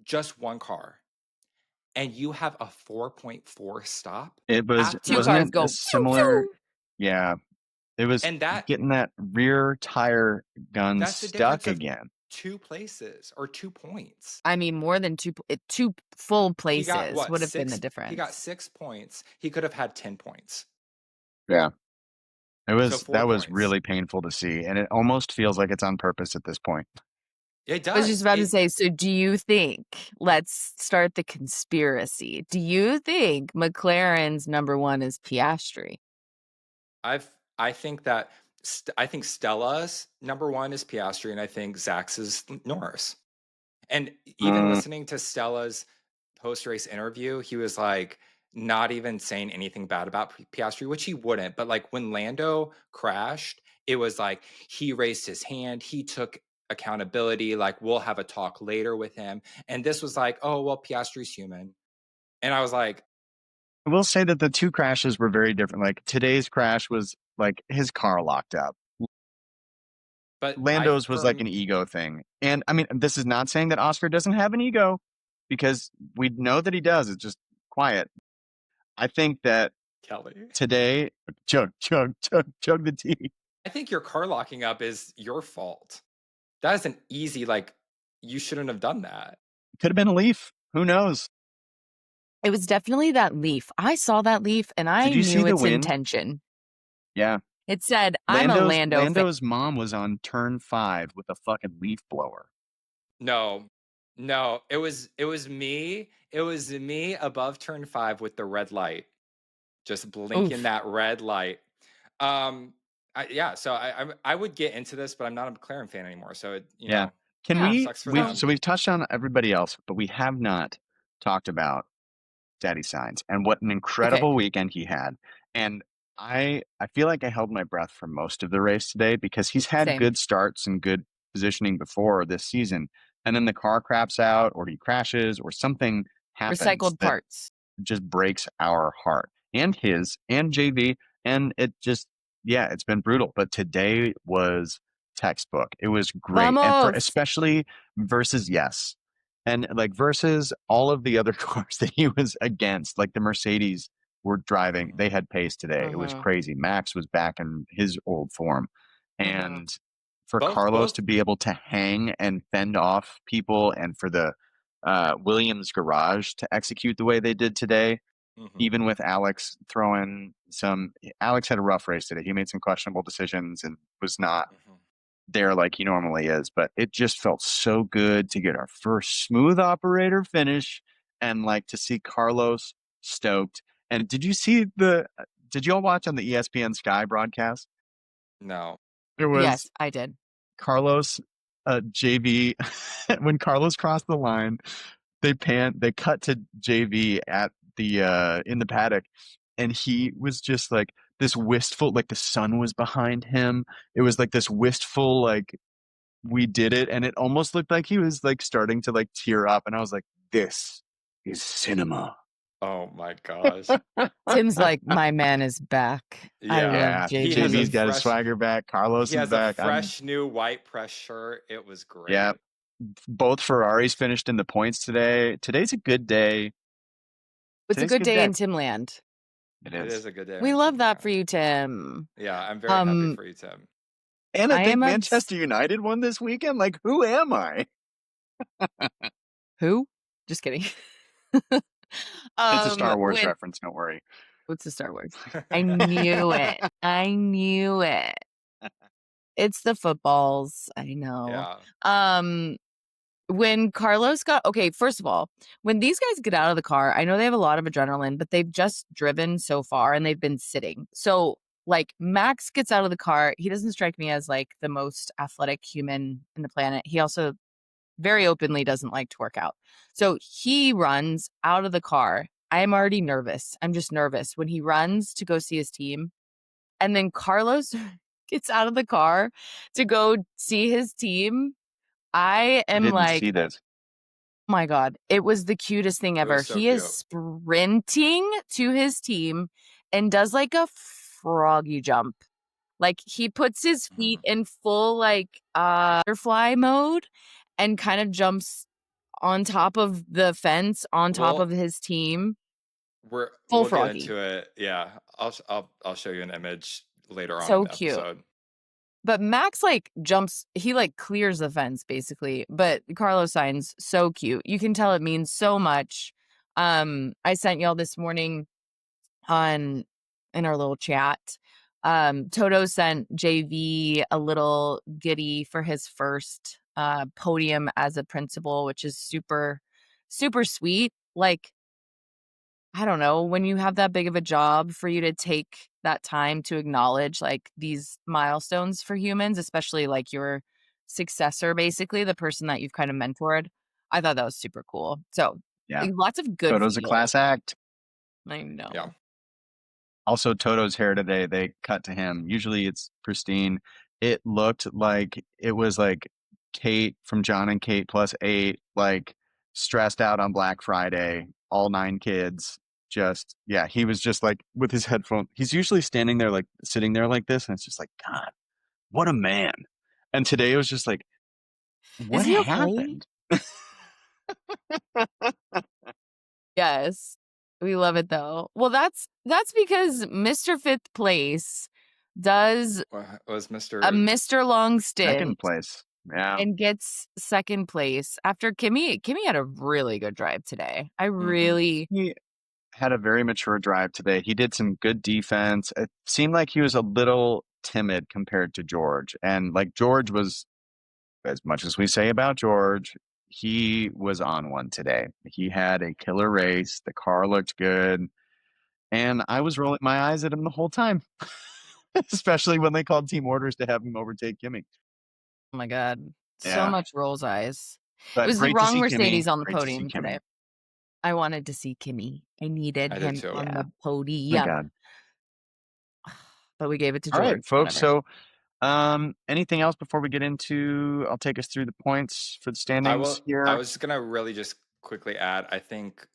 just 1 car. And you have a 4.4 stop. It was 2 cars go similar. Yeah. It was getting that rear tire gun stuck again. 2 places or 2 points. I mean, more than 2 full places would have been the difference. He got 6 points. He could have had 10 points. Yeah. That was really painful to see. And it almost feels like it's on purpose at this point. It does. I was just about to say, so do you think, let's start the conspiracy. Do you think McLaren's number one is Piastri? I think Stella's number one is Piastri, and I think Zach's is Norris. And even listening to Stella's post-race interview, he was like not even saying anything bad about Piastri, which he wouldn't. But like when Lando crashed, it was like he raised his hand, he took accountability, like we'll have a talk later with him. And this was like, oh, well, Piastri's human. And I was like, I will say that the 2 crashes were very different. Like today's crash was like his car locked up. But Lando's was like an ego thing. And I mean, this is not saying that Oscar doesn't have an ego, because we know that he does. It's just quiet. I think that Kelly today, chug the tea. I think your car locking up is your fault. That is an easy, like, you shouldn't have done that. Could have been a leaf. Who knows? It was definitely that leaf. I saw that leaf and I knew its intention. Yeah. It said, I'm a Lando's mom was on turn 5 with a fucking leaf blower. No, it was me. It was me above turn 5 with the red light, just blinking that red light. So I would get into this, but I'm not a McLaren fan anymore. So you know, so we've touched on everybody else, but we have not talked about Daddy Sainz and what an incredible weekend he had. And I feel like I held my breath for most of the race today, because he's had good starts and good positioning before this season, and then the car craps out or he crashes or something happens. Recycled parts. Just breaks our heart and his and JV, and it just it's been brutal. But today was textbook. It was great, and especially versus And like versus all of the other cars that he was against, like the Mercedes were driving, they had pace today. It was crazy. Max was back in his old form. And for Carlos to be able to hang and fend off people, and for the Williams garage to execute the way they did today, even with Alex throwing some, Alex had a rough race today. He made some questionable decisions and was not there like he normally is, but it just felt so good to get our first smooth operator finish and like to see Carlos stoked. And did you all watch on the ESPN Sky broadcast? No. It was Yes, I did. Carlos, JV. When Carlos crossed the line, they cut to JV at the in the paddock, and he was just like this wistful, like the sun was behind him. It was like this wistful, like we did it, and it almost looked like he was like starting to like tear up, and I was like, this is cinema. Oh my gosh. Tim's like, my man is back. I love JV. JV's got his swagger back. Carlos is back. He has a fresh new white press shirt. It was great. Yeah. Both Ferraris finished in the points today. Today's a good day. It's a good day in Timland. It is a good day. We love that for you, Tim. Yeah, I'm very happy for you, Tim. And I think Manchester United won this weekend. Like, who am I? Who? Just kidding. It's a Star Wars reference. Don't worry. What's a Star Wars? I knew it. I knew it. It's the footballs. I know. Yeah. When Carlos first of all, when these guys get out of the car, I know they have a lot of adrenaline, but they've just driven so far and they've been sitting. So like Max gets out of the car. He doesn't strike me as like the most athletic human in the planet. He also very openly doesn't like to work out. So he runs out of the car. I am already nervous. I'm just nervous when he runs to go see his team. And then Carlos gets out of the car to go see his team. I didn't see this. Oh my God. It was the cutest thing ever. He is sprinting to his team and does like a froggy jump. Like he puts his feet in full like butterfly mode and kind of jumps on top of the fence on top of his team. We'll get into it. Yeah. I'll show you an image later on in the episode. But Max like jumps, he like clears the fence basically. But Carlos Sainz, so cute. You can tell it means so much. I sent y'all this morning in our little chat. Toto sent JV a little giddy for his first podium as a principal, which is super, super sweet. Like, I don't know, when you have that big of a job, for you to take that time to acknowledge like these milestones for humans, especially like your successor, basically the person that you've kind of mentored. I thought that was super cool. So yeah, lots of good. Toto's a class act. I know. Yeah. Also, Toto's hair today, they cut to him. Usually it's pristine. It looked like it was like Kate from John and Kate plus 8, like stressed out on Black Friday, all 9 kids. Just, yeah, he was just like with his headphone. He's usually standing there, like sitting there like this. And it's just like, God, what a man. And today it was just like, what happened? Yes. We love it though. Well, that's because Mr. Fifth Place does was Mr. Long Stint second place. Yeah. And gets second place after Kimi had a really good drive today. He had a very mature drive today. He did some good defense. It seemed like he was a little timid compared to George. And like George was, as much as we say about George, he was on one today. He had a killer race. The car looked good. And I was rolling my eyes at him the whole time, especially when they called team orders to have him overtake Kimi. Oh my God. So much rolls eyes. But it was the wrong Mercedes Kimi. On the podium today. I wanted to see Kimi. I needed him on the podium. My God. But we gave it to George. All right, folks. Whatever. So anything else before we get into, I'll take us through the points for the standings here. I was gonna really just quickly add, I think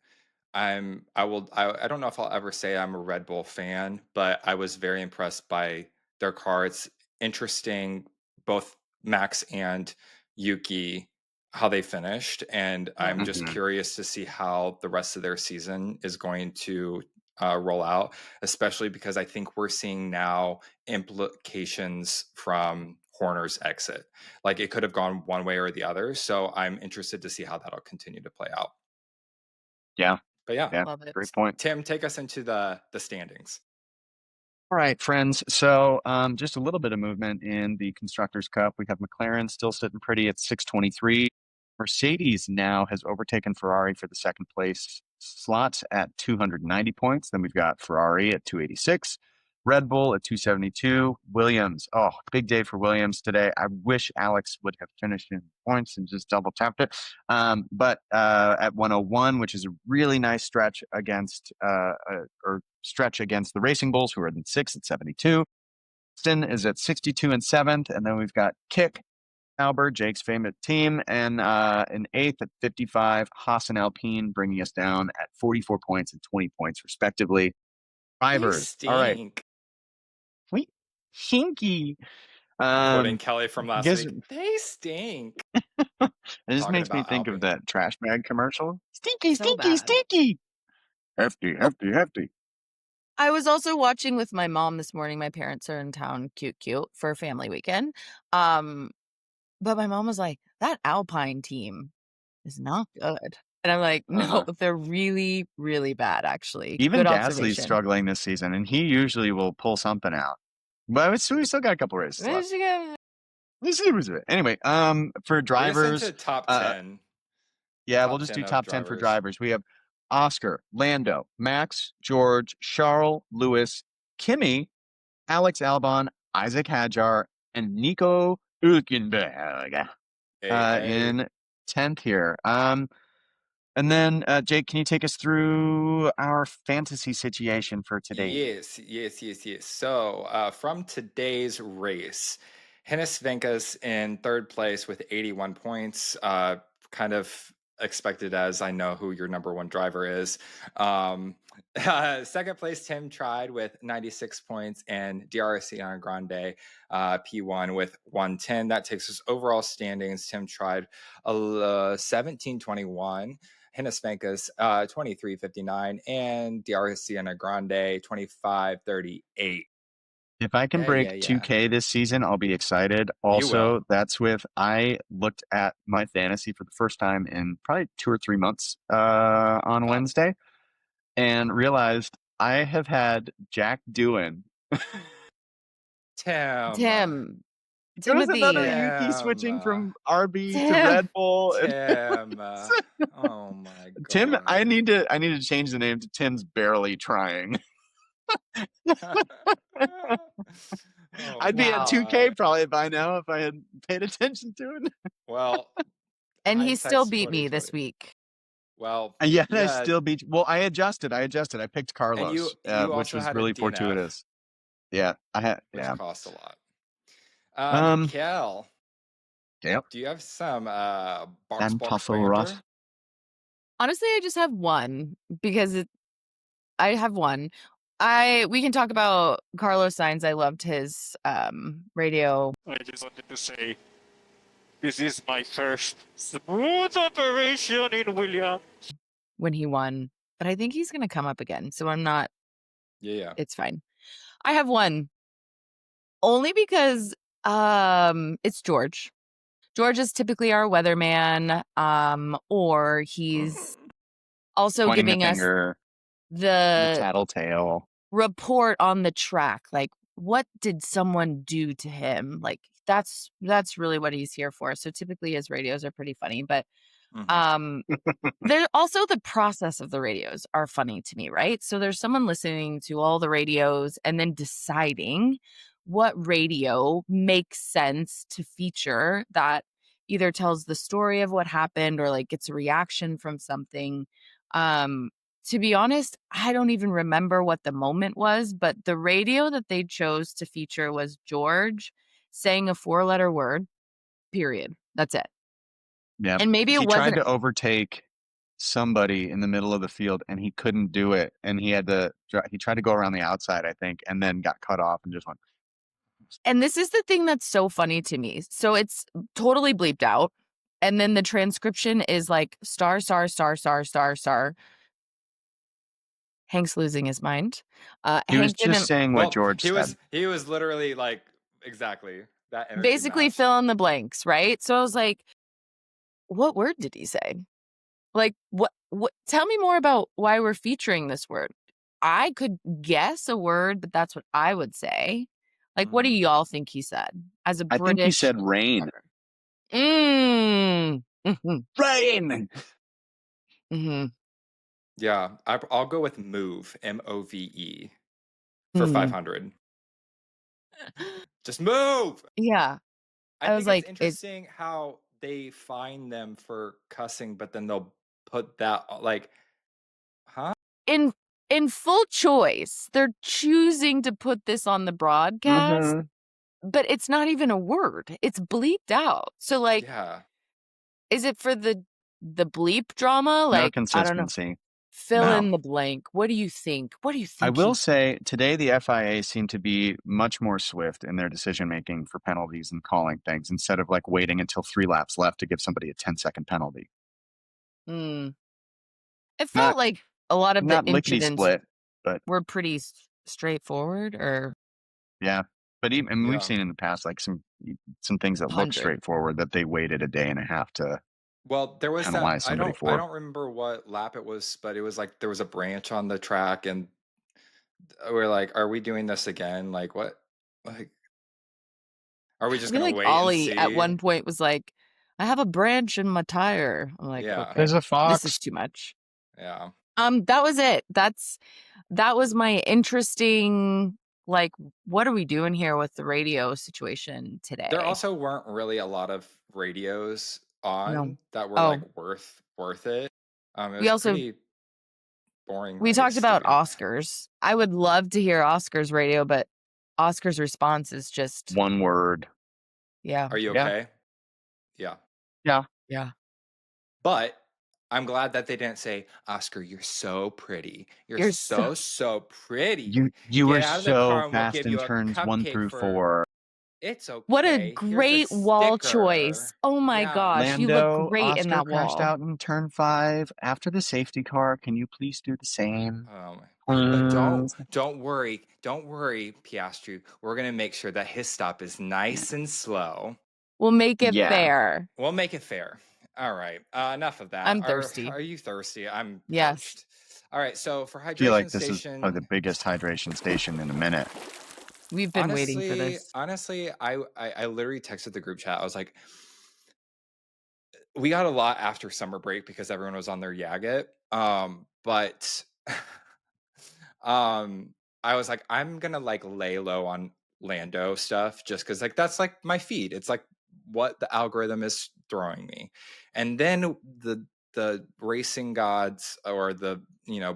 I don't know if I'll ever say I'm a Red Bull fan, but I was very impressed by their car. It's interesting, both Max and Yuki how they finished, and I'm just Mhm. curious to see how the rest of their season is going to roll out, especially because I think we're seeing now implications from Horner's exit. Like it could have gone one way or the other. So I'm interested to see how that'll continue to play out. Yeah. But yeah, Yeah. Love it. Great point. Tim, take us into the standings. All right, friends. So just a little bit of movement in the Constructors' Cup. We have McLaren still sitting pretty at 623. Mercedes now has overtaken Ferrari for the second place slot at 290 points. Then we've got Ferrari at 286, Red Bull at 272, Williams. Oh, big day for Williams today. I wish Alex would have finished in points and just double tapped it. But at 101, which is a really nice stretch against the Racing Bulls, who are in sixth at 72. Austin is at 62 and seventh, and then we've got Kick, Albert, Jake's favorite team, and in eighth at 55, Haas and Alpine, bringing us down at 44 points and 20 points, respectively. They Drivers. All right. stink. Sweet. Hinky. Quoting Kelly from last guess, week. They stink. It just Talking makes me about think of Alpine. that trash bag commercial. Stinky, So stinky, bad. stinky. Hefty, hefty, hefty. I was also watching with my mom this morning. My parents are in town, cute, for a family weekend. But my mom was like, that Alpine team is not good. And I'm like, no, they're really, really bad, actually. Even Good Gasly's observation. struggling this season, and he usually will pull something out. But we still got a couple races left. Anyway, for drivers, into top 10. Yeah, Top we'll just 10 do of top 10 for drivers. drivers. We have Oscar, Lando, Max, George, Charles, Lewis, Kimi, Alex Albon, Isaac Hadjar, and Nico Hülkenberg in 10th here. And then, Jake, can you take us through our fantasy situation for today? Yes. So from today's race, Hennis Venkus in third place with 81 points. Kind of expected, as I know who your number one driver is. Second place, Tim Tried with 96 points, and DRC Grande P1 with 110. That takes us overall standings. Tim Tried 1721. Hennis Venkus 23.59, and DRC Grande 25.38. If I can break 2K this season, I'll be excited. Also, that's I looked at my fantasy for the first time in probably 2 or 3 months on Wednesday, and realized I have had Jack Doohan. Tim. There was another Yuki switching from RB to Red Bull. Tim. Oh my god. Tim, I need to change the name to Tim's Barely Trying. I'd be at 2K probably by now if I had paid attention to it. Well, and he still beat me this week. Well, I still beat. Well, I adjusted. I picked Carlos, which was really fortuitous. Yeah, I had. Which cost a lot. Kel. Yep. Do you have some and Puffle Ross? Honestly, I just have one because I have one. We can talk about Carlos Sainz. I loved his radio. I just wanted to say, this is my first smooth operation in Williams. When he won, but I think he's going to come up again. So I'm not. Yeah. It's fine. I have one. Only because it's George. George is typically our weatherman, or he's also giving us the tattletale report on the track. Like, what did someone do to him? Like, that's really what he's here for. So typically his radios are pretty funny, but there's also the process of the radios are funny to me, right? So there's someone listening to all the radios and then deciding what radio makes sense to feature that either tells the story of what happened or like gets a reaction from something. To be honest, I don't even remember what the moment was, but the radio that they chose to feature was George saying a 4-letter word, period. That's it. Yeah. And maybe he tried to overtake somebody in the middle of the field and he couldn't do it. And he tried to go around the outside, I think, and then got cut off and just went. And this is the thing that's so funny to me. So it's totally bleeped out. and then the transcription is like star. Hank's losing his mind. He was Hank didn't just saying what George said. He was literally like exactly that energy basically match. fill in the blanks, right? So I was like, what word did he say? Like, what tell me more about why we're featuring this word. I could guess a word, but that's what I would say. Like, what do y'all think he said as a I British? think he said rain. Mm. Mm-hmm. Rain. Mm-hmm. Yeah, I'll go with move, MOVE, for 500. Just move. Yeah, I was think like, it's interesting how they fine them for cussing, but then they'll put that like, huh? In full choice, they're choosing to put this on the broadcast, but it's not even a word. It's bleeped out. So like, Yeah. Is it for the bleep drama? No Like, I don't know. consistency. Fill No. in the blank. What do you think? What do you think? I will say today the FIA seemed to be much more swift in their decision making for penalties and calling things instead of like waiting until 3 laps left to give somebody a 10-second penalty. It felt like a lot of the Not lickety incidents split, but were pretty straightforward. Or yeah, but even and we've Yeah. seen in the past like some things that look 100. straightforward that they waited a day and a half to. Well, there was that. Penalize somebody for. I don't remember what lap it was, but it was like there was a branch on the track, and we're like, "Are we doing this again? Like what? Like, are we just I feel gonna like wait Ollie and see?" at one point was like, "I have a branch in my tire." I'm like, Yeah. "Okay, There's a fox. this is too much." Yeah. That was it. That was my interesting. Like, what are we doing here with the radio situation today? There also weren't really a lot of radios on that were Oh. like worth it. It was We also- pretty boring. We talked about Oscars. I would love to hear Oscars radio, but Oscars response is just One word. Yeah. Are you Yeah. okay? Yeah. Yeah. Yeah. But I'm glad that they didn't say, "Oscar, you're so pretty. You're so pretty. You were Get out of the car so and we'll fast give in you a turns 1 cupcake through for 4. It's okay. What a Here's great wall sticker." choice. Oh my Yeah. gosh. You Lando, look great Oscar in that crashed wall. out in turn 5 after the safety car. Can you please do the same? But don't worry, Piastri. We're gonna make sure that his stop is nice and slow. We'll make it fair. We'll make it fair. All right. Enough of that. I'm thirsty. Are you thirsty? I'm Yes. parched. All right. So for hydration I feel like this station, is probably the biggest hydration station in a minute. We've been waiting for this. Honestly, I literally texted the group chat. I was like, we got a lot after summer break because everyone was on their Yagget. But I was like, I'm gonna like lay low on Lando stuff just because like that's like my feed. It's like what the algorithm is throwing me. And then the racing gods or the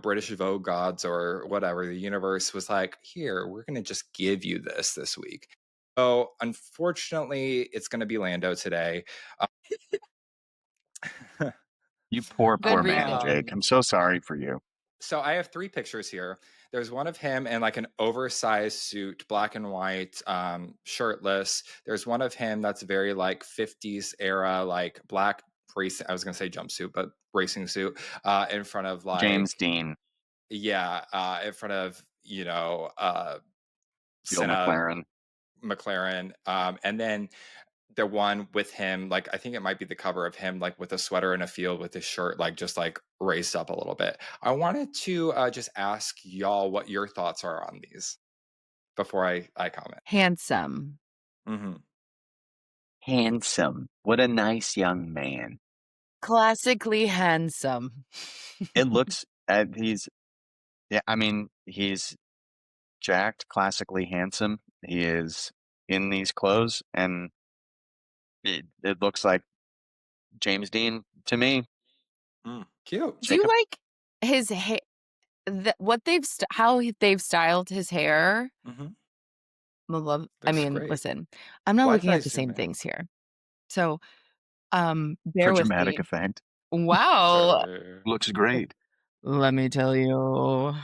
British Vogue gods or whatever, the universe was like, here, we're gonna just give you this week. So unfortunately, it's gonna be Lando today. You poor man, reason. Jake. I'm so sorry for you. So I have 3 pictures here. There's one of him in like an oversized suit, black and white, shirtless. There's one of him that's very like 50s era, like black racing. I was gonna say jumpsuit, but racing suit. In front of like James Dean. Yeah, in front of McLaren. McLaren, and then the one with him, like I think it might be the cover of him, like with a sweater in a field with his shirt, like just like raised up a little bit. I wanted to just ask y'all what your thoughts are on these before I comment. Handsome. Mm-hmm. Handsome. What a nice young man. Classically handsome. It looks he's jacked, classically handsome. He is in these clothes, and it looks like James Dean to me. Cute. Do you like his hair? How they've styled his hair? Mm-hmm. Listen, I'm not looking at the same things here. So, bear For with dramatic me. effect. Wow. Looks great. Let me tell you. All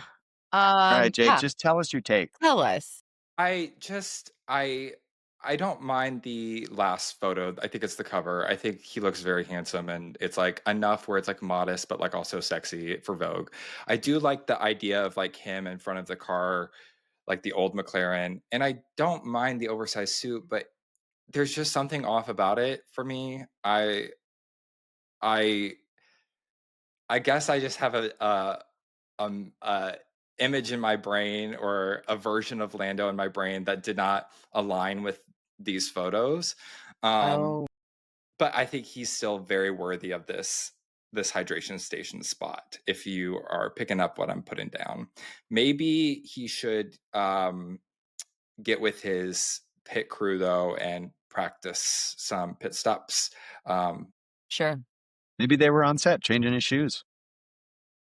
right, Jake, just tell us your take. Tell us. I I don't mind the last photo. I think it's the cover. I think he looks very handsome, and it's like enough where it's like modest, but like also sexy for Vogue. I do like the idea of like him in front of the car, like the old McLaren, and I don't mind the oversized suit, but there's just something off about it for me. I guess I just have a image in my brain or a version of Lando in my brain that did not align with these photos. Oh, But I think he's still very worthy of this hydration station spot. If you are picking up what I'm putting down, maybe he should get with his pit crew though and practice some pit stops. sure. Maybe they were on set changing his shoes.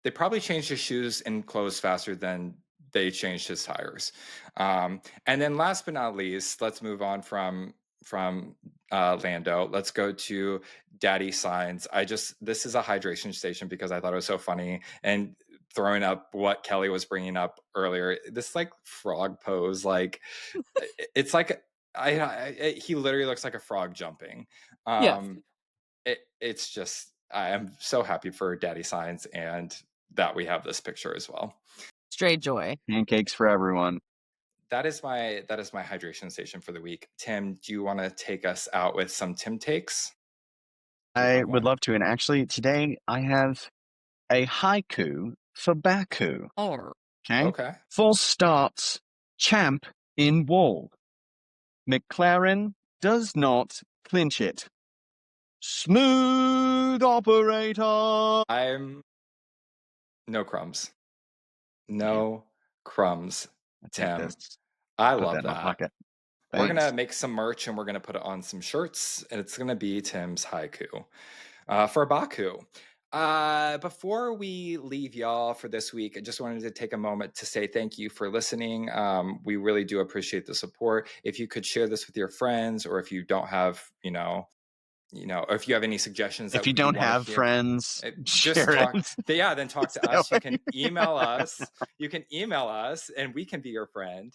They probably changed his shoes and clothes faster than they changed his tires. And then last but not least, let's move on from Lando. Let's go to Daddy Sainz. This is a hydration station because I thought it was so funny, and throwing up what Kelly was bringing up earlier. This like frog pose, like it's like he literally looks like a frog jumping. It's just, I am so happy for Daddy Sainz and that we have this picture as well. Straight joy. Pancakes for everyone. That is my hydration station for the week. Tim, do you want to take us out with some Tim takes? I would love to. And actually, today I have a haiku for Baku. Oh, Okay. Full starts, champ in wall. McLaren does not clinch it. Smooth operator. I'm no crumbs. No crumbs, Tim. I love that. We're going to make some merch and we're going to put it on some shirts, and it's going to be Tim's haiku for Baku. Before we leave y'all for this week, I just wanted to take a moment to say thank you for listening. We really do appreciate the support. If you could share this with your friends, or if you don't have, or if you have any suggestions, if you don't have friends, just talk. Then talk to us. You can email us. You can email us, and we can be your friend.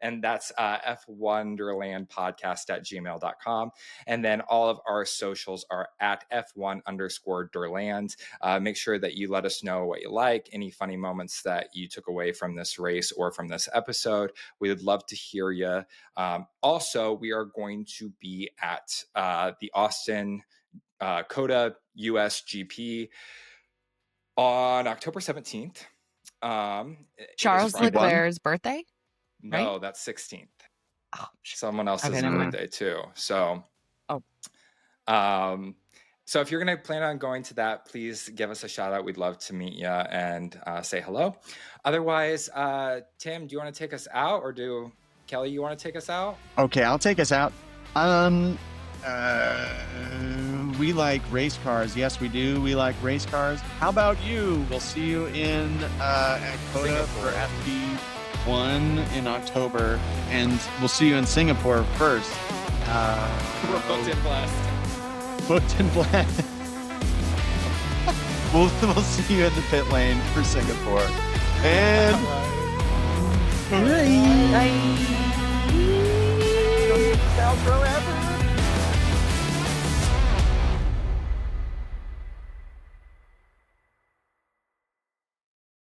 And that's F1derland podcast@gmail.com. And then all of our socials are at F1_derland. Make sure that you let us know what you like, any funny moments that you took away from this race or from this episode. We would love to hear you. Also, we are going to be at the Austin COTA US GP on October 17th. Charles Leclerc's birthday? No, right? that's 16th. Oh, someone else's birthday too. So, so if you're going to plan on going to that, please give us a shout out. We'd love to meet you and say hello. Otherwise, Tim, do you want to take us out, or do Kelly, you want to take us out? Okay, I'll take us out. We like race cars. Yes, we do. We like race cars. How about you? We'll see you at COTA for FP1 in October, and we'll see you in Singapore first. We're booked in blast. We'll see you in the pit lane for Singapore. And Bye. outro ever.